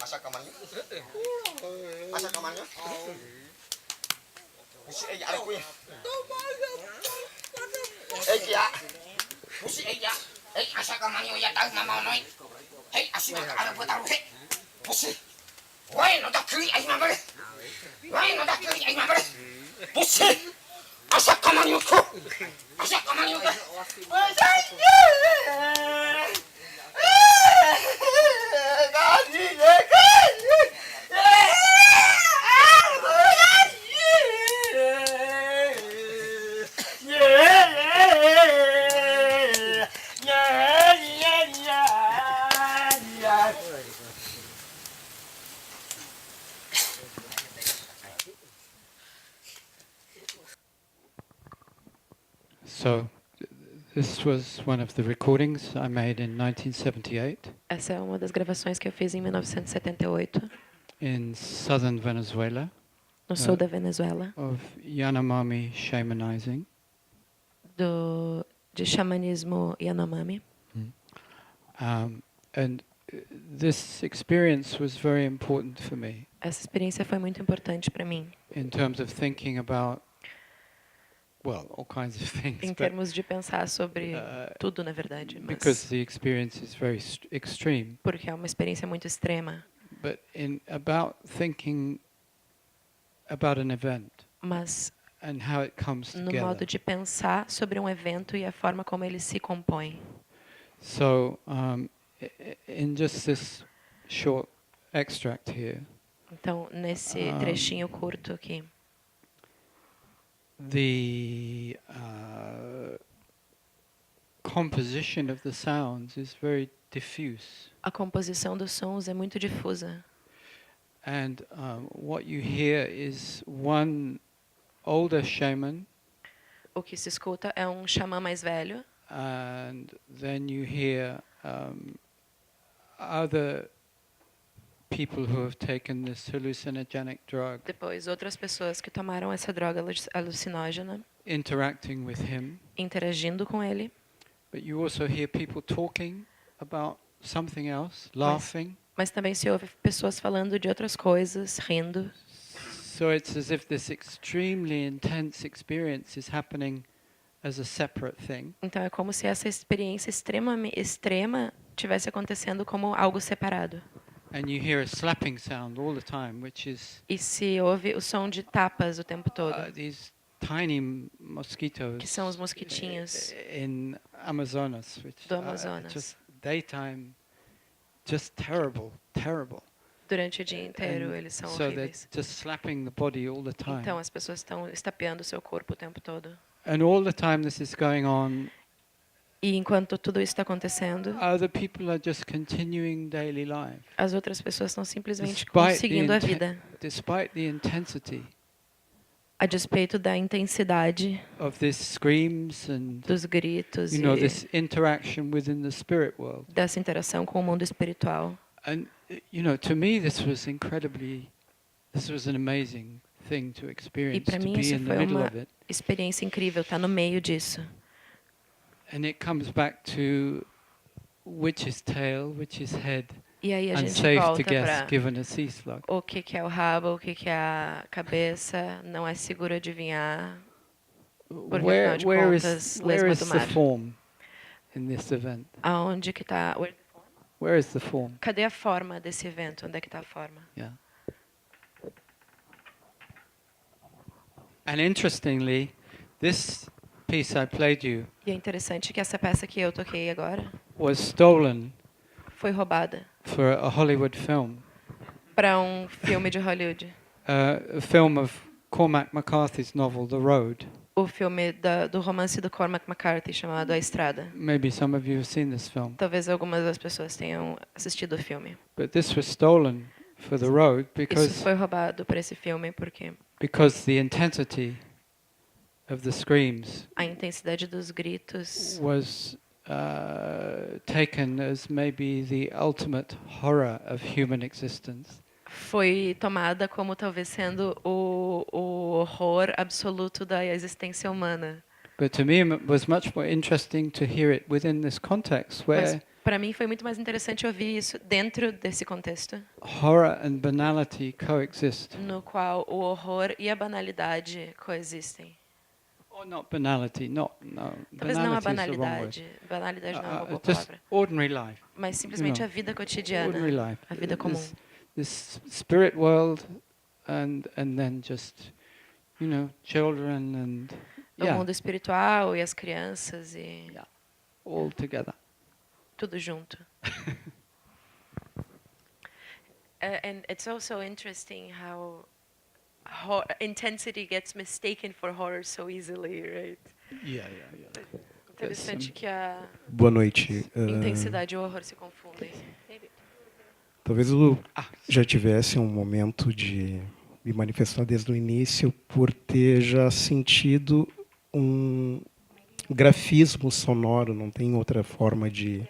Asa kamarnya? Asa kamarnya? Mesti aja aku ya. Ya. Mesti aja. Asa kamarnya ya tahu nama noi. Asih ada buat tahu. Mesti. Woi, no dak kiri ai mama. Woi, no dak kiri ai mama. Mesti. Asa kamarnya ku. Asa kamarnya ku. So this was one of the recordings I made in 1978 Essa é uma das gravações que eu fiz em 1978, in southern Venezuela no sul da Venezuela, of Yanomami shamanizing. de xamanismo Yanomami. And this experience was very important for me Essa experiência foi muito importante para mim, in terms of thinking about, well, all kinds of things. em but, termos de pensar sobre tudo, na verdade, because mas the experience is very extreme. porque é uma experiência muito extrema. But in about thinking about an event Mas and how it comes no together. modo de pensar sobre um evento e a forma como ele se compõe. So, in just this short extract here, Então, nesse trechinho curto aqui, the composition of the sounds is very diffuse. a composição dos sons é muito difusa. And what you hear is one older shaman, O que se escuta é um xamã mais velho, and then you hear other people who have taken this hallucinogenic drug depois outras pessoas que tomaram essa droga alucinógena interacting with him. interagindo com ele. But you also hear people talking about something else, laughing. Mas também se ouve pessoas falando de outras coisas, rindo. So it's as if this extremely intense experience is happening as a separate thing. Então é como se essa experiência extrema tivesse acontecendo como algo separado. And you hear a slapping sound all the time, which is E se ouve o som de tapas o tempo todo, these tiny mosquitoes que são os mosquitinhos in Amazonas, which do are Amazonas. just daytime, just terrible, terrible. Durante o dia inteiro And eles são so they're horríveis. just slapping the body all the time. Então as pessoas estão estapeando o seu corpo o tempo todo. And all the time this is going on, E enquanto tudo isso está acontecendo, other people are just continuing daily life. as outras pessoas estão simplesmente Despite seguindo a vida, despite the intensity a despeito da intensidade of these screams and dos gritos you know e this interaction within the spirit world. dessa interação com o mundo espiritual. And you know, to me this was an amazing thing to experience, para to mim be isso in the foi middle uma of it. Experiência incrível, estar no meio disso. And it comes back to which is tail, which is head, E aí a gente unsafe to volta guess para given a sea slug. o que é o rabo, o que é a cabeça, não é seguro adivinhar, porque afinal de contas, Where lesma is do the mar. form in this event? Aonde que está? Where is the form? Cadê a forma desse evento? Onde é que está a forma? Yeah. And interestingly, this piece I played you E é interessante que essa peça que eu toquei agora was stolen foi roubada for a Hollywood film, para um filme de Hollywood. a film of Cormac McCarthy's novel The Road. O filme do romance do Cormac McCarthy chamado A Estrada. Maybe some of you have seen this film. Talvez algumas das pessoas tenham assistido o filme. But this was stolen for The Road Isso foi roubado para esse filme because the intensity of the screams a intensidade dos gritos was taken as maybe the ultimate horror of human existence. foi tomada como talvez sendo o horror absoluto da existência humana. But to me it was much more interesting to hear it within this context Mas where para mim foi muito mais interessante ouvir isso dentro desse contexto, horror and banality coexist. no qual o horror e a banalidade coexistem. Or not banality, no. Talvez não a Banality is the wrong word. banalidade não é uma boa Just palavra, ordinary life. mas simplesmente know, a vida cotidiana, Ordinary life. a vida comum. This spirit world and then just, you know, children and O mundo espiritual e as crianças e all together. tudo junto. And it's also interesting how intensity gets mistaken for horror so easily, right? Yeah. Interessante que a Boa noite. intensidade e o horror se confundem. Talvez eu já tivesse um momento de me manifestar desde o início por ter já sentido grafismo sonoro, não tem outra forma de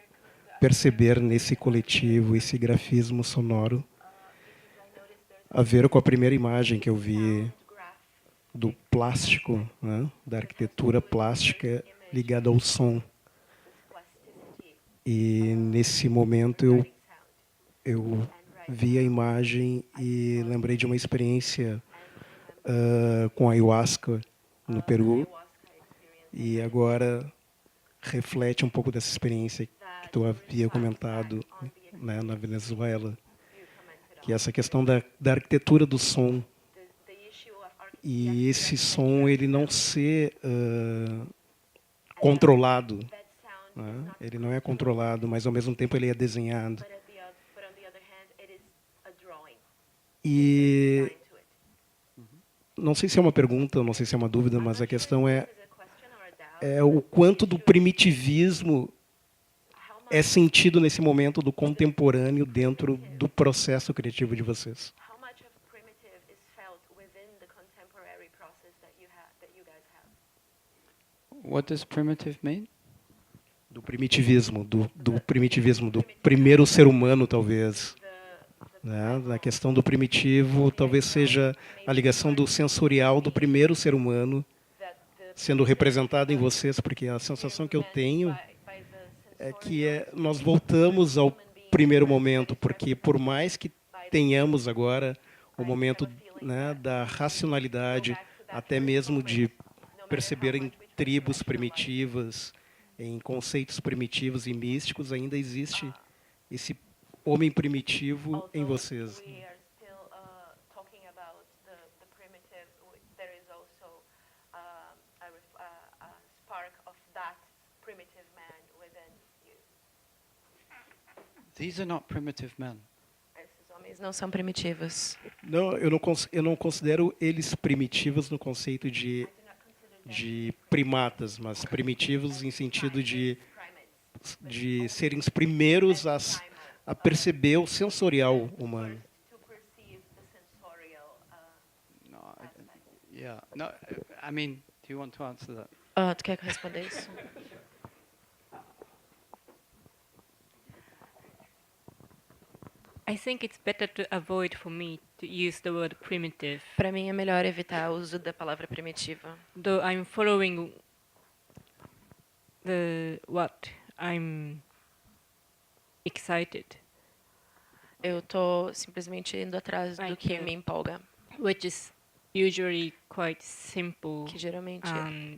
perceber nesse coletivo esse grafismo sonoro, a ver com a primeira imagem que eu vi do plástico, né, da arquitetura plástica ligada ao som. E nesse momento eu vi a imagem e lembrei de uma experiência com ayahuasca no Peru, e agora reflete um pouco dessa experiência que tu havia comentado, né, na Venezuela, que é essa questão da arquitetura do som, e esse som ele não ser controlado, né? Ele não é controlado, mas ao mesmo tempo ele é desenhado. E não sei se é uma pergunta, não sei se é uma dúvida, mas a questão é o quanto do primitivismo é sentido nesse momento do contemporâneo dentro do processo criativo de vocês. What does primitive mean? Do primitivismo, do primitivismo, do primeiro ser humano, talvez. Né? Na questão do primitivo, talvez seja a ligação do sensorial do primeiro ser humano sendo representado em vocês, porque a sensação que eu tenho é que nós voltamos ao primeiro momento, porque por mais que tenhamos agora o momento, né, da racionalidade, até mesmo de perceber em tribos primitivas, em conceitos primitivos e místicos, ainda existe esse homem primitivo em vocês. These are not primitive men. Esses homens não são primitivos. Não, eu não considero eles primitivos no conceito de primatas, mas primitivos em sentido de serem os primeiros a perceber o sensorial humano. No, yeah. No, I mean, do you want to answer that? Tu quer que eu responda isso? I think it's better to avoid for me to use the word primitive. Para mim é melhor evitar o uso da palavra primitiva. Though I'm following what I'm excited. Eu tô simplesmente indo atrás do que me empolga. Which is usually quite simple. Que geralmente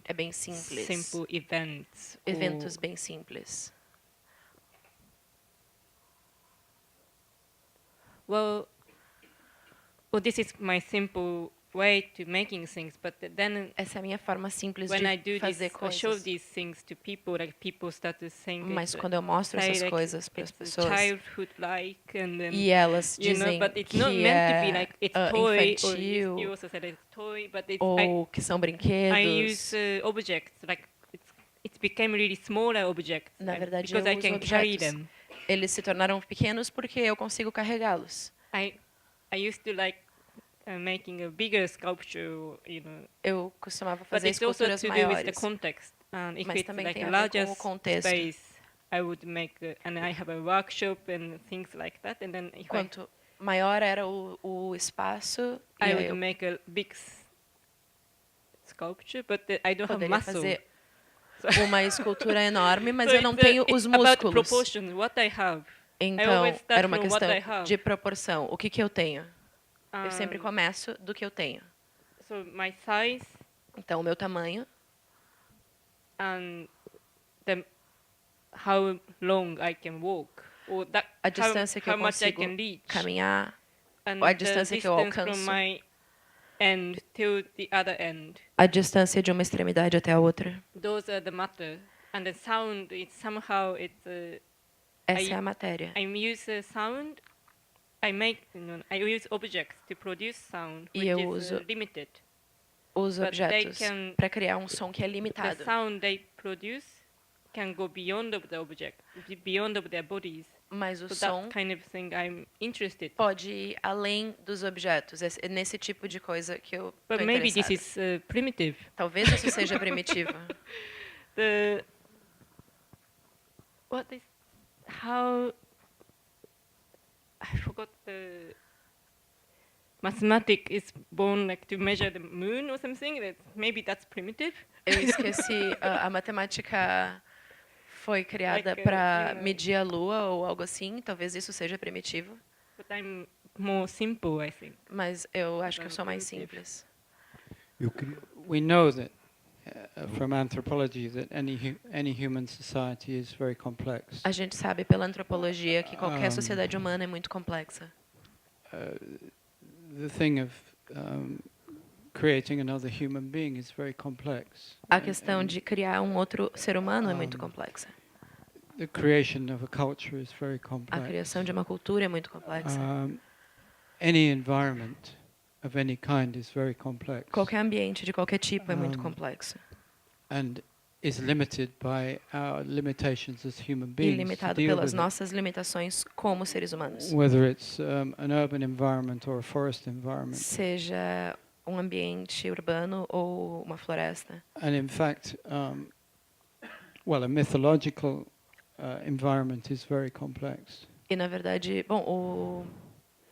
é bem simples. Simple events. Eventos bem simples. Well, this is my simple way to making things, but then essa é a minha forma simples when I de do fazer this, coisas. I show these things to people, like people start to think. Mas quando eu mostro essas coisas para as pessoas, childhood-like, and then, e elas dizem but it's que not meant to be like it's toy, infantil, or you also said it's toy, but it's, ou que são brinquedos. I use objects like it became really smaller objects. Na verdade, because eu I uso can carry objetos. them. Eles se tornaram pequenos porque eu consigo carregá-los. I used to like making a bigger sculpture, Eu costumava but fazer it's also esculturas to do with the maiores. context. And if Mas it's também like tem a a ver larger com o contexto. space, I would make, and I have a workshop and things like that. And then if Quanto maior era o espaço, I e would eu make a big sculpture, but I don't have poderia muscle. fazer uma escultura enorme, mas So eu não it's, tenho it's os about músculos. proportion, what I have. Então, always start era uma from what questão I have. de proporção. O que eu tenho? Eu sempre começo do que eu tenho. So my size Então, o meu tamanho and how long I can walk, or that a distância que how eu much I consigo can reach, caminhar, and a the distância que eu distance alcanço, from my end to the other end. a distância de uma extremidade até a outra. Those are the matter, and the sound. It's somehow Essa é a matéria. I use sound. I use objects to produce sound, E which eu is uso limited. os But they objetos can- para criar um som que é The limitado. sound they produce can go beyond of the object, beyond of their bodies. Mas o So som that kind of thing I'm interested. pode ir além dos objetos. É nesse tipo de coisa que eu But estou maybe this interessada. is primitive. Talvez isso seja primitivo. how I forgot the mathematics is born like to measure the moon or something. Maybe that's primitive. Eu esqueci, a matemática foi criada para medir a lua ou algo assim, talvez isso seja primitivo. But I'm more simple, I think. Mas eu acho que eu sou mais simples. We know that from anthropology that any human society is very complex. A gente sabe pela antropologia que qualquer sociedade humana é muito complexa. The thing of creating another human being is very complex. A questão de criar um outro ser humano é muito complexa. The creation of a culture is very complex. A criação de uma cultura é muito complexa. Any environment of any kind is very complex. Qualquer ambiente de qualquer tipo é muito complexo. And is limited by our limitations as human E beings. limitado pelas nossas limitações como seres humanos. Whether it's an urban environment or a forest environment. Seja um ambiente urbano ou uma floresta. And in fact, well, a mythological environment is very complex. E na verdade, bom, o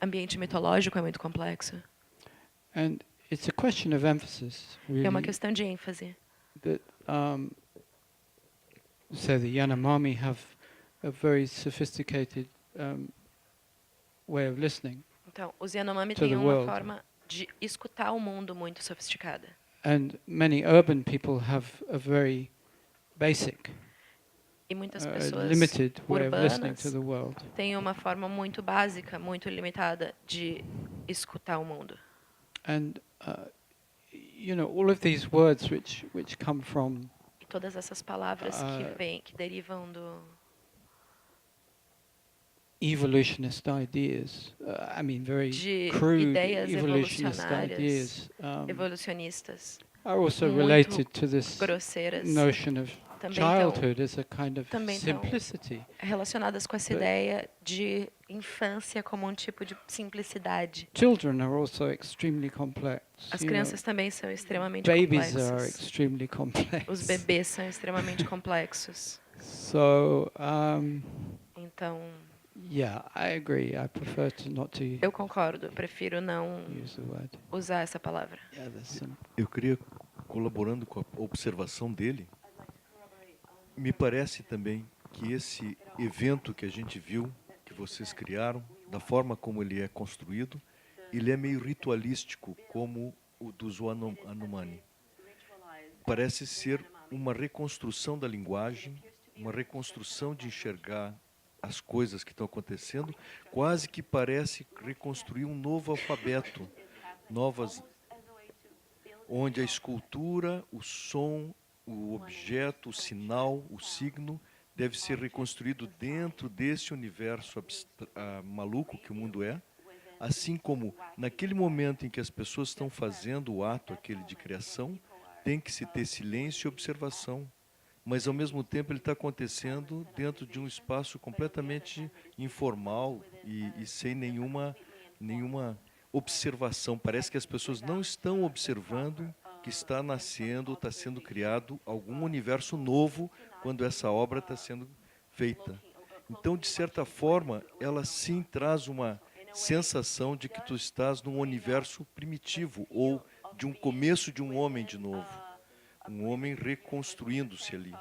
ambiente mitológico é muito complexo. And it's a question of emphasis, really. É uma questão de ênfase. That so the Yanomami have a very sophisticated way of listening. Então, os Yanomami To têm the uma world. forma de escutar o mundo muito sofisticada. And many urban people have a very basic, E muitas pessoas limited way of listening urbanas to the world. têm uma forma muito básica, muito limitada de escutar o mundo. And you know, all of these words which come from E todas essas palavras que derivam do evolutionist ideas, I mean very de crude ideias evolutionist evolucionárias, ideas, evolucionistas, are also muito related to this grosseiras, notion of também childhood as a kind of também simplicity. relacionadas com essa ideia de infância como um tipo de simplicidade. Children are also extremely complex. As you crianças know. também são extremamente Babies are complexas. extremely complex. Os bebês são extremamente complexos. So, Então, yeah, I agree. I prefer to not to eu concordo, eu prefiro não use the word. usar essa palavra. Yeah, there's some. Eu queria, colaborando com a observação dele, me parece também que esse evento que a gente viu, que vocês criaram, da forma como ele é construído, ele é meio ritualístico, como o dos Yanomami. Parece ser uma reconstrução da linguagem, uma reconstrução de enxergar as coisas que estão acontecendo, quase que parece reconstruir um novo alfabeto, onde a escultura, o som, o objeto, o sinal, o signo, deve ser reconstruído dentro desse universo maluco que o mundo é, assim como naquele momento em que as pessoas estão fazendo o ato aquele de criação, tem que se ter silêncio e observação, mas ao mesmo tempo ele está acontecendo dentro de um espaço completamente informal e sem nenhuma observação. Parece que as pessoas não estão observando que está nascendo, está sendo criado algum universo novo quando essa obra está sendo feita. Então, de certa forma, ela sim traz uma sensação de que tu estás num universo primitivo ou de um começo de um homem de novo. Um homem reconstruindo-se ali.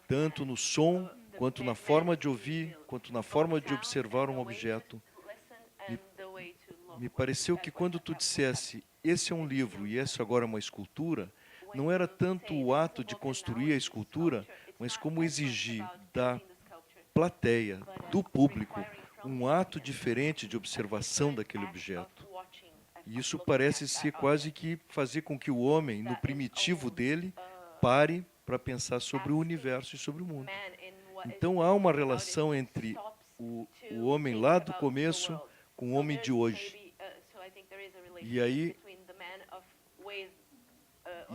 Tanto no som, quanto na forma de ouvir, quanto na forma de observar um objeto. Me pareceu que quando tu dissesse esse é um livro e esse agora é uma escultura, não era tanto o ato de construir a escultura, mas como exigir da plateia, do público, um ato diferente de observação daquele objeto. E isso parece ser quase que fazer com que o homem, no primitivo dele, pare para pensar sobre o universo e sobre o mundo. Então há uma relação entre o homem lá do começo com o homem de hoje. E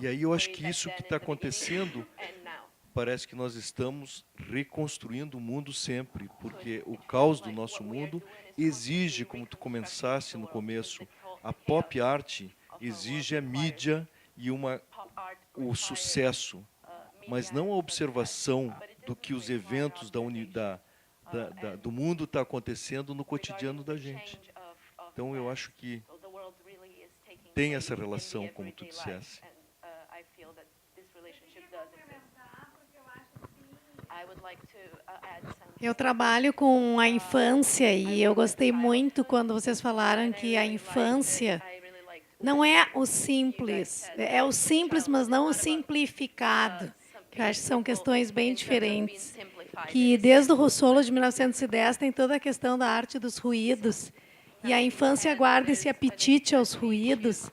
aí eu acho que isso que está acontecendo, parece que nós estamos reconstruindo o mundo sempre, porque o caos do nosso mundo exige, como tu começaste no começo, a pop art exige a mídia e o sucesso. mas não a observação do que os eventos do mundo está acontecendo no cotidiano da gente. Então, eu acho que tem essa relação, como tu dissesse. Eu trabalho com a infância e eu gostei muito quando vocês falaram que a infância não é o simples, é o simples, mas não o simplificado. Que eu acho que são questões bem diferentes. Que desde o Russolo de 1910 tem toda a questão da arte dos ruídos. E a infância guarda esse apetite aos ruídos.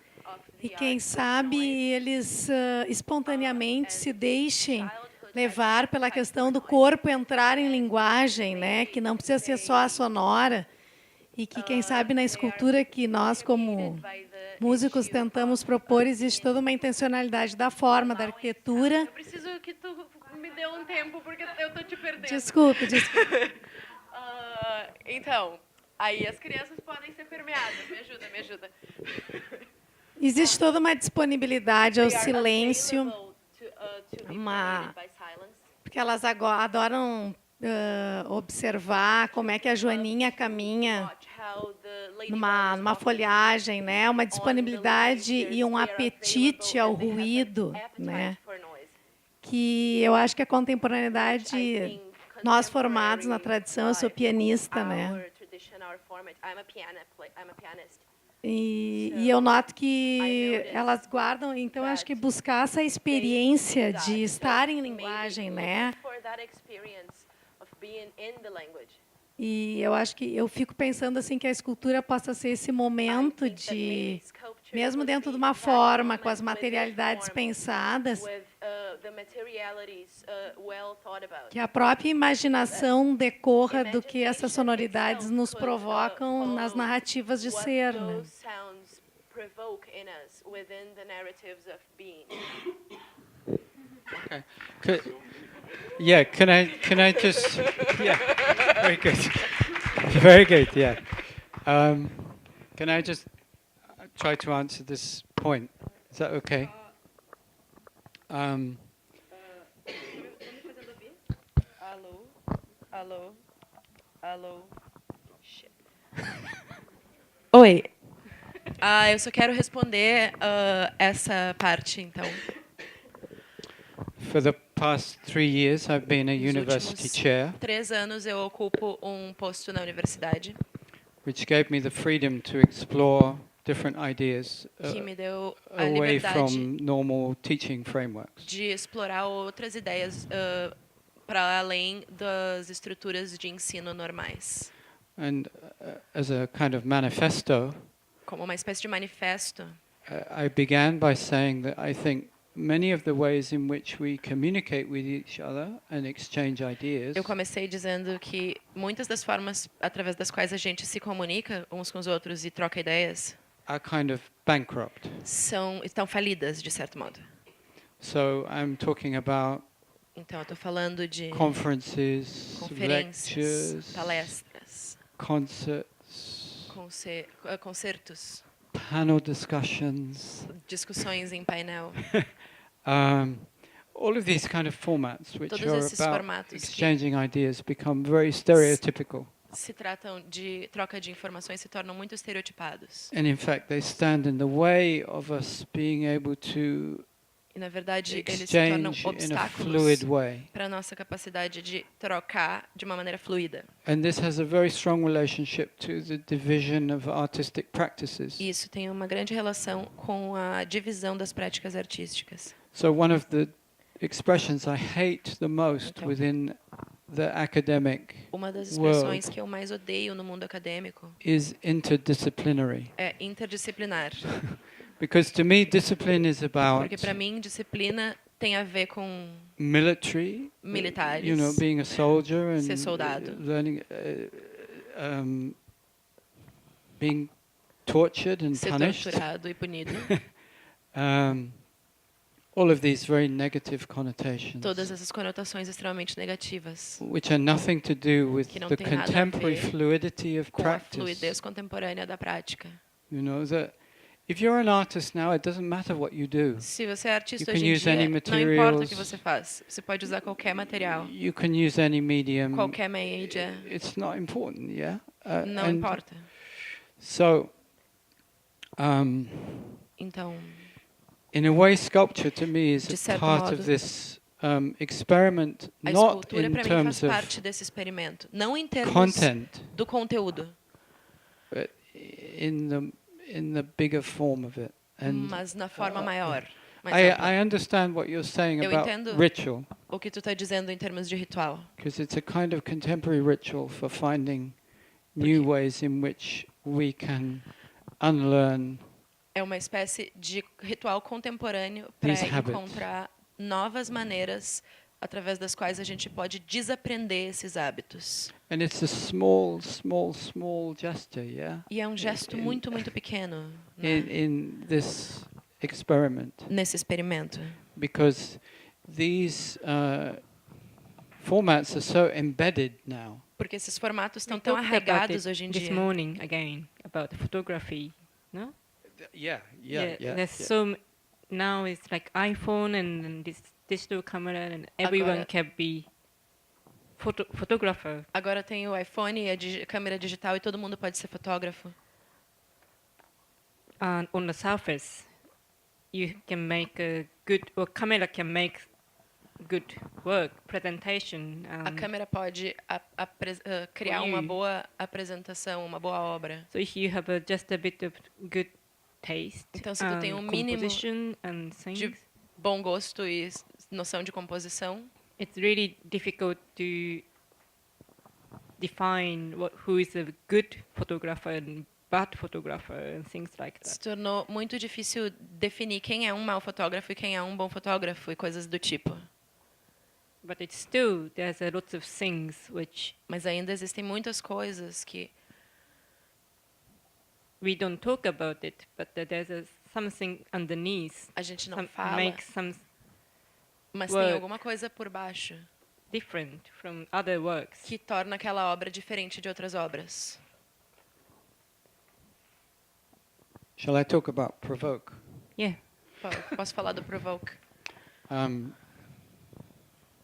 E quem sabe eles espontaneamente se deixem levar pela questão do corpo entrar em linguagem, né? Que não precisa ser só a sonora. E que, quem sabe, na escultura que nós, como músicos, tentamos propor, existe toda uma intencionalidade da forma, da arquitetura. Eu preciso que tu me dê um tempo, porque eu estou te perdendo. Desculpe. Então, aí as crianças podem ser permeadas. Me ajuda. Existe toda uma disponibilidade ao silêncio, porque elas adoram observar como é que a joaninha caminha numa folhagem, né? Uma disponibilidade e um apetite ao ruído, né? Que eu acho que a contemporaneidade, nós formados na tradição, eu sou pianista, né? E eu noto que elas guardam, então eu acho que buscar essa experiência de estar em linguagem, né? E eu acho que eu fico pensando assim que a escultura possa ser esse momento de, mesmo dentro de uma forma, com as materialidades pensadas, que a própria imaginação decorra do que essas sonoridades nos provocam nas narrativas de ser, né? Okay. Yeah, can I just? Yeah, very good, very good. Yeah, can I just try to answer this point? Is that okay? Alô. Shit. Oi. Eu só quero responder essa parte, então. For the past 3 years, I've been a university chair, 3 anos eu ocupo posto na universidade, which gave me the freedom to explore different ideas que me deu a away liberdade from normal teaching frameworks. de explorar outras ideias para além das estruturas de ensino normais. And as a kind of manifesto, Como uma espécie de manifesto, I began by saying that I think many of the ways in which we communicate with each other and exchange ideas eu comecei dizendo que muitas das formas através das quais a gente se comunica uns com os outros e troca ideias are kind of bankrupt. estão falidas, de certo modo. So I'm talking about Então, eu estou falando de conferences, conferências, lectures, palestras, concertos, panel discussions, discussões em painel. all of these kind of formats which Todos are esses about formatos que exchanging ideas become very stereotypical. se tratam de troca de informações se tornam muito estereotipados. And in fact, they stand in the way of us being able to E, na verdade, eles se tornam exchange in a obstáculos fluid way. para a nossa capacidade de trocar de uma maneira fluida. And this has a very strong relationship to the division of artistic practices. E isso tem uma grande relação com a divisão das práticas artísticas. So one of the expressions I hate the most within the academic Uma das expressões world que eu mais odeio no mundo acadêmico is interdisciplinary. é interdisciplinar. Because to me, discipline is about Porque, para mim, disciplina tem a ver com military, militares, you know, being a soldier and ser soldado, learning, being tortured and ser punished. torturado e punido. All of these very negative connotations, Todas essas conotações extremamente negativas, which are nothing to do with que não the tem nada a contemporary ver fluidity of com a practice. fluidez contemporânea da prática. You know, that if you're an artist now, it doesn't matter what you do. Se você é artista You hoje can em use dia, any não importa o que materials. você faz. Você pode usar qualquer material, You can use any medium. qualquer mídia. It's not important, yeah? Não and importa. So, Então, in a way, sculpture to me is de a certo part modo, of this experiment, a not escultura in para mim faz terms of parte desse experimento, não em termos content, do conteúdo, but in the bigger form of it. And mas na forma maior. mais I ampla. understand what you're saying Eu about entendo ritual, o que tu está dizendo em termos de ritual, because it's a kind of contemporary ritual for finding new ways in which we can unlearn é uma espécie de ritual contemporâneo para these habits. encontrar novas maneiras através das quais a gente pode desaprender esses hábitos. And it's a small gesture, yeah? E é um gesto muito, muito pequeno, né, In this experiment, nesse experimento. because these formats are so embedded now. Porque esses formatos estão We tão talked about arraigados it hoje em this dia. morning again about photography, no? Yeah. There's so now it's like iPhone and this digital camera and everyone Agora- can be photographer. Agora tem o iPhone e a câmera digital e todo mundo pode ser fotógrafo. And on the surface, you can make a good, or camera can make good work presentation. A câmera pode criar uma boa apresentação, uma boa obra. So if you have just a bit of good taste, Então, se tu tem mínimo composition and de things, bom gosto e noção de composição, it's really difficult to define who is a good photographer and bad photographer and things like se that. tornou muito difícil definir quem é um mau fotógrafo e quem é um bom fotógrafo e coisas do tipo. But it's still, there's a lot of things which Mas ainda existem muitas coisas que we don't talk about it, but there's something underneath. a gente não fala, Makes some mas tem work alguma coisa por baixo different from other works. que torna aquela obra diferente de outras obras. Shall I talk about provoke? Yeah. Posso falar do Provoke?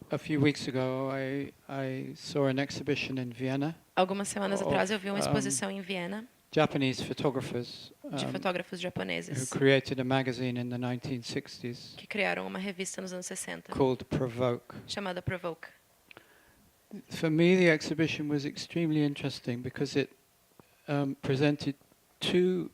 A few weeks ago, I saw an exhibition in Vienna. Algumas semanas atrás eu vi uma Of, exposição em Viena Japanese photographers de fotógrafos who japoneses created a magazine in the 1960s que criaram uma revista nos anos 60 called Provoke. chamada Provoke. For me, the exhibition was extremely interesting because it presented two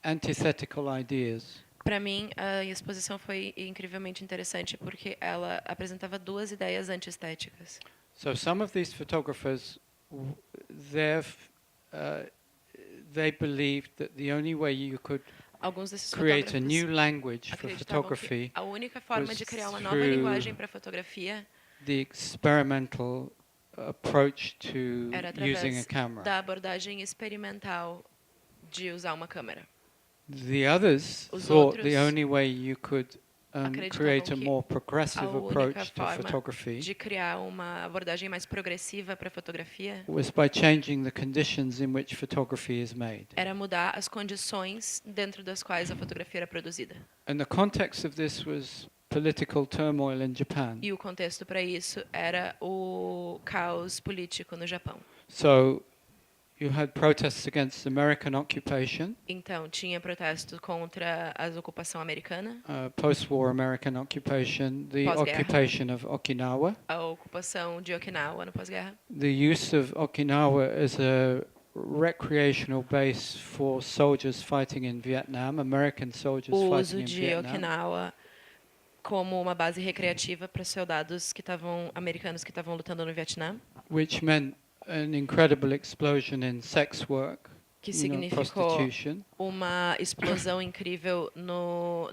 antithetical ideas. Para mim, a exposição foi incrivelmente interessante porque ela apresentava duas ideias antiestéticas. So some of these photographers, they believed that the only way you could Alguns desses create a new fotógrafos language for acreditavam photography que a única forma was de criar uma nova through linguagem para fotografia the experimental approach to era using a através camera. da abordagem experimental de usar uma câmera. The others Os thought the outros only way you could create a acreditavam que more progressive a única approach to forma photography de criar uma abordagem mais progressiva para a fotografia was by changing the conditions in which photography is made. era mudar as condições dentro das quais a fotografia era produzida. And the context of this was political turmoil in Japan. E o contexto para isso era o caos político no Japão. So you had protests against American occupation, Então, tinha protesto contra a ocupação americana, post-war American occupation, the Pós-guerra. occupation of Okinawa, a ocupação de Okinawa no pós-guerra, the use of Okinawa as a recreational base for soldiers fighting in Vietnam, American soldiers o fighting uso in de Vietnam, Okinawa como uma base recreativa para soldados que estavam americanos que estavam lutando no Vietnã, which meant an incredible explosion in sex work, que you know, significou prostitution, uma explosão incrível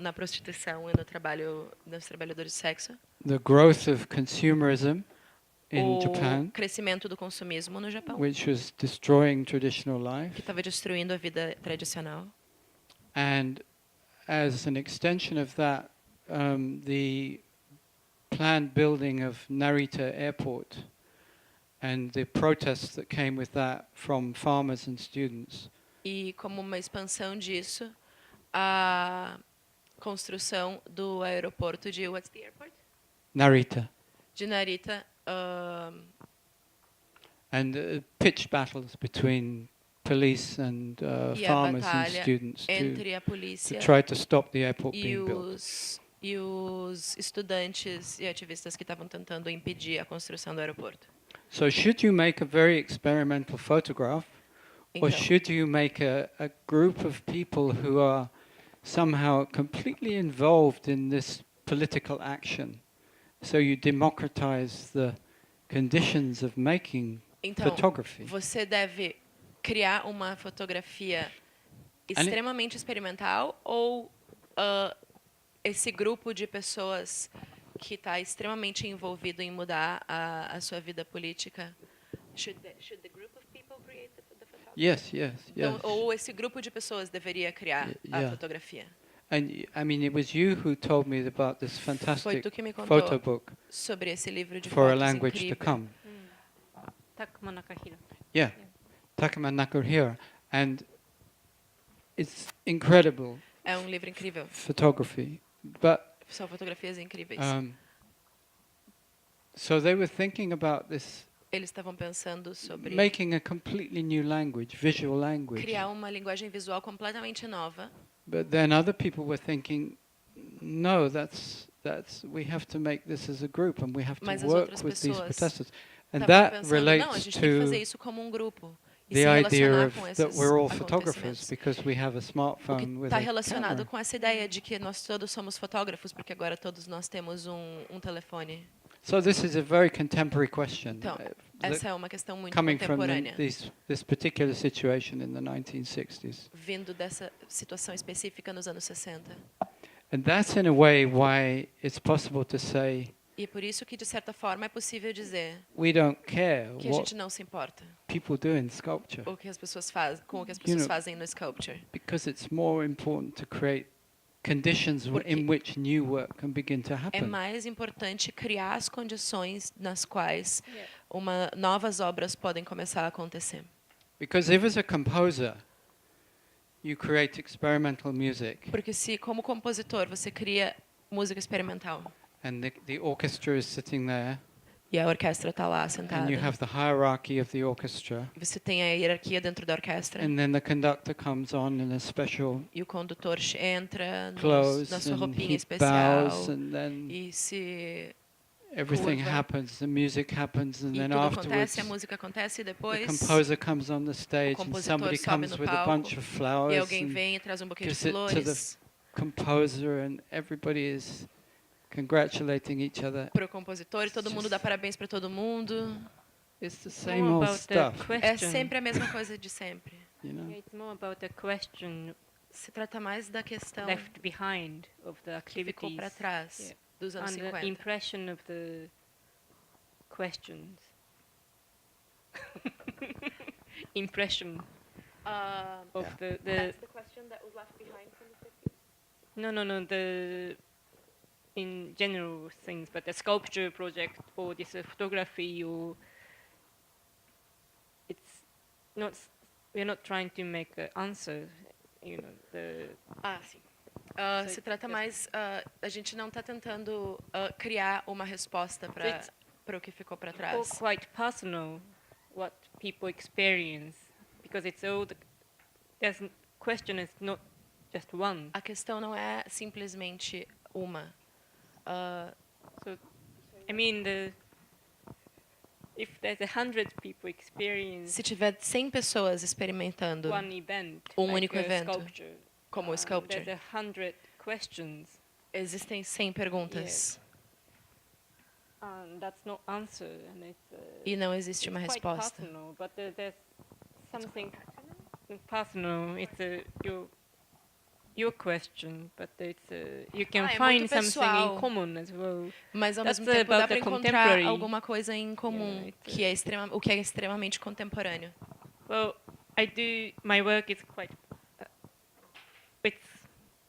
na prostituição e no trabalho dos trabalhadores de sexo, the growth of consumerism in o Japan, crescimento do consumismo no Japão, which was destroying traditional que life, estava destruindo a vida tradicional. and as an extension of that, the planned building of Narita Airport and the protests that came with that from farmers and students E como uma expansão disso, a construção do aeroporto de what's the airport? Narita. De Narita. And pitch battles between police and E a farmers and batalha students entre a to polícia try to stop the airport e being built. os estudantes e ativistas que estavam tentando impedir a construção do aeroporto. So should you make a very experimental photograph, or Então, should you make a group of people who are somehow completely involved in this political action? So you democratize the conditions of making então photography. você deve criar uma fotografia extremamente experimental ou esse grupo de pessoas que está extremamente envolvido em mudar a sua vida política? Should the group of people create the photography? Yes, yes, yes. Então, ou esse grupo de pessoas deveria criar a fotografia? And I mean, it was you who told me about this Foi fantastic tu que me contou photo book sobre esse livro de for a fotos language to incrível. come. Takuma Nakahira. Yeah, Takuma Nakahira, and it's incredible É um livro incrível. photography. But São fotografias incríveis. so they were thinking about this, Eles estavam pensando sobre making a completely new language, visual language. criar uma linguagem visual completamente nova. But then other people were thinking, no, we have to make this as a group, and we have to Mas as work outras with these pessoas protesters, and estavam that pensando, não, a relates gente tem que fazer to isso como um grupo e the se idea relacionar of com that esses we're all acontecimentos. photographers because we have a O que smartphone with está a relacionado camera. com essa ideia de que nós todos somos fotógrafos, porque agora todos nós temos um telefone. So this is a very contemporary question. Então, that essa é uma questão muito coming from contemporânea, this particular situation in the 1960s. vindo dessa situação específica nos anos 60. And that's in a way why it's possible to say E é por isso que, de certa forma, é possível dizer we don't care que a what gente não se importa people do in sculpture, o que as pessoas fazem, com o que as You pessoas know, fazem no sculpture. because it's more important to create conditions in which new work can begin to É happen. mais importante criar as condições nas quais novas obras podem começar a acontecer. Because if as a composer you create experimental music Porque se, como compositor, você cria música experimental and the orchestra is sitting there e a orquestra está lá and sentada, you have the hierarchy of the orchestra, você tem a hierarquia dentro da orquestra and then the conductor comes on in a special e o condutor entra clothes na sua and roupinha he especial bows and then e se everything curva. happens, the music happens, and e then tudo afterwards acontece, a música acontece e the depois composer comes on the o stage and compositor somebody sobe comes no with a palco bunch of flowers e alguém and vem e traz um buquê de gives it to the flores composer and everybody is congratulating each other. para o compositor e todo mundo dá parabéns para todo mundo. It's the It's same more old about the stuff, É question. sempre a mesma coisa de sempre. you know. Yeah, it's more about the question Se trata mais da questão left behind of the que ficou activities para trás yeah, dos anos and the 50. impression of the questions. Impression of the That's the question that was left behind from the 50s. no the in general things, but the sculpture project or this photography or it's not we're not trying to make an answer, you know, the Sim. Se trata mais a gente não está tentando criar uma resposta para o que ficou para all trás. quite personal what people experience because it's all there's question is not just one. A questão não é simplesmente uma. So I mean if there's 100 people experience Se tiver 100 pessoas experimentando one event, único a evento, sculpture, como o sculpture, there's 100 questions. existem 100 perguntas. And that's not answer, and E não existe uma quite resposta. personal, but there's something personal. It's your question, but you can É find muito something pessoal. in common as well. Mas ao That's mesmo tempo dá about para the encontrar contemporary. alguma coisa em comum, que é o que é extremamente contemporâneo. Well, I do my work is quite. It's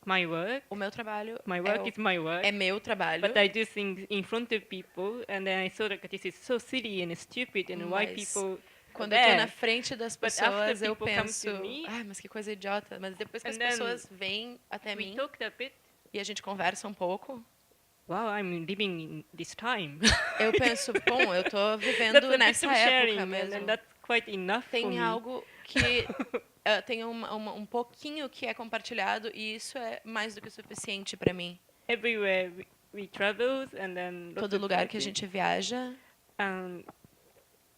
my work. O meu trabalho My work is my work. é meu trabalho. But I do things in front of people, and then I saw that this is so silly and stupid, and why Mas people Quando eu tô there. na frente das But after pessoas, eu people come penso, to me, mas que coisa idiota. Mas depois que as and then pessoas vêm até we mim talked a bit. e a gente conversa um pouco, Wow, I'm living in this time. eu penso, bom, eu tô That's a vivendo bit nessa of sharing, época and mesmo. that's quite enough for Tem me. algo que tem um pouquinho que é compartilhado e isso é mais do que o suficiente para mim. Everywhere we travel, and then lots Todo of lugar que a places, gente viaja,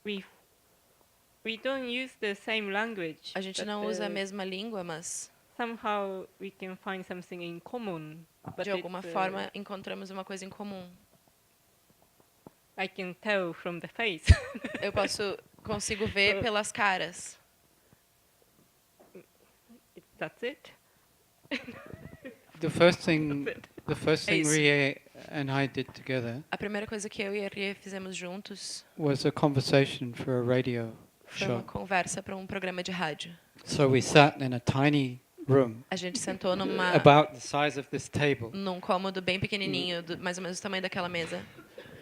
we don't use the same language. a gente but, não usa a mesma língua, mas somehow we can find something in common. But de alguma it's, forma encontramos uma coisa em comum. I can tell from the face. Eu consigo ver pelas caras. That's it. The first thing isso. Rie and I did together A primeira coisa que eu e a Rie fizemos juntos was a conversation for a radio foi uma show. conversa para um programa de rádio. So we sat in a tiny room A gente sentou numa about the size of this table, num cômodo bem pequenininho, mais ou menos do tamanho daquela mesa,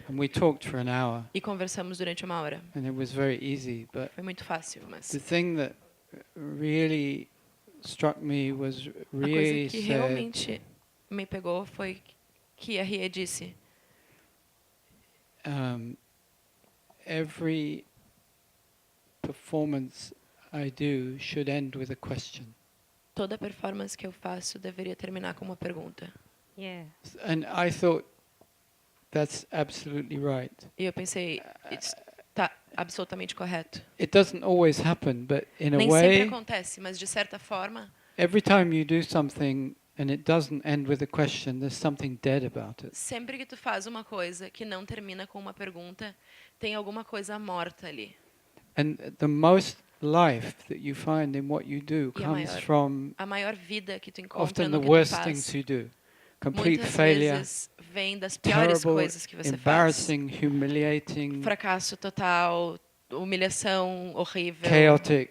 and we talked for an hour. e conversamos durante 1 hora. And it was very easy, but Foi muito fácil, mas the thing that really struck me was a coisa Rie que said, realmente me pegou foi que a Rie disse: every performance I do should end with a question. toda performance que eu faço deveria terminar com uma pergunta. Yeah. And I thought that's absolutely right. E eu pensei, está absolutamente correto. It doesn't always happen, but in a Nem sempre way, acontece, mas de certa forma, every time you do something and it doesn't end with a question, there's something dead about it. sempre que tu faz uma coisa que não termina com uma pergunta, tem alguma coisa morta ali. And the most life that you find in what you do E comes from a maior vida que tu encontra often no the que tu worst faz, things you do. Complete muitas failure, vezes vem das piores terrible, coisas que você faz. embarrassing, humiliating, Fracasso total, humilhação horrível, chaotic,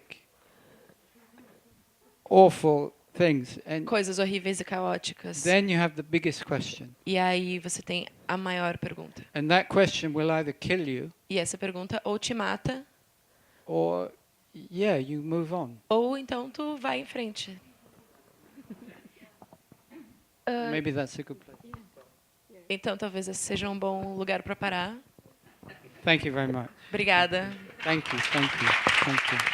awful things. And coisas horríveis e caóticas. then you have the biggest question. E aí você tem a maior pergunta. And that question will either kill you E essa pergunta ou te mata, or, yeah, you move on. ou então tu vai em frente. Maybe that's a good place. Então talvez esse seja um bom lugar para parar. Thank you very much. Obrigada. Thank you, thank you, thank you.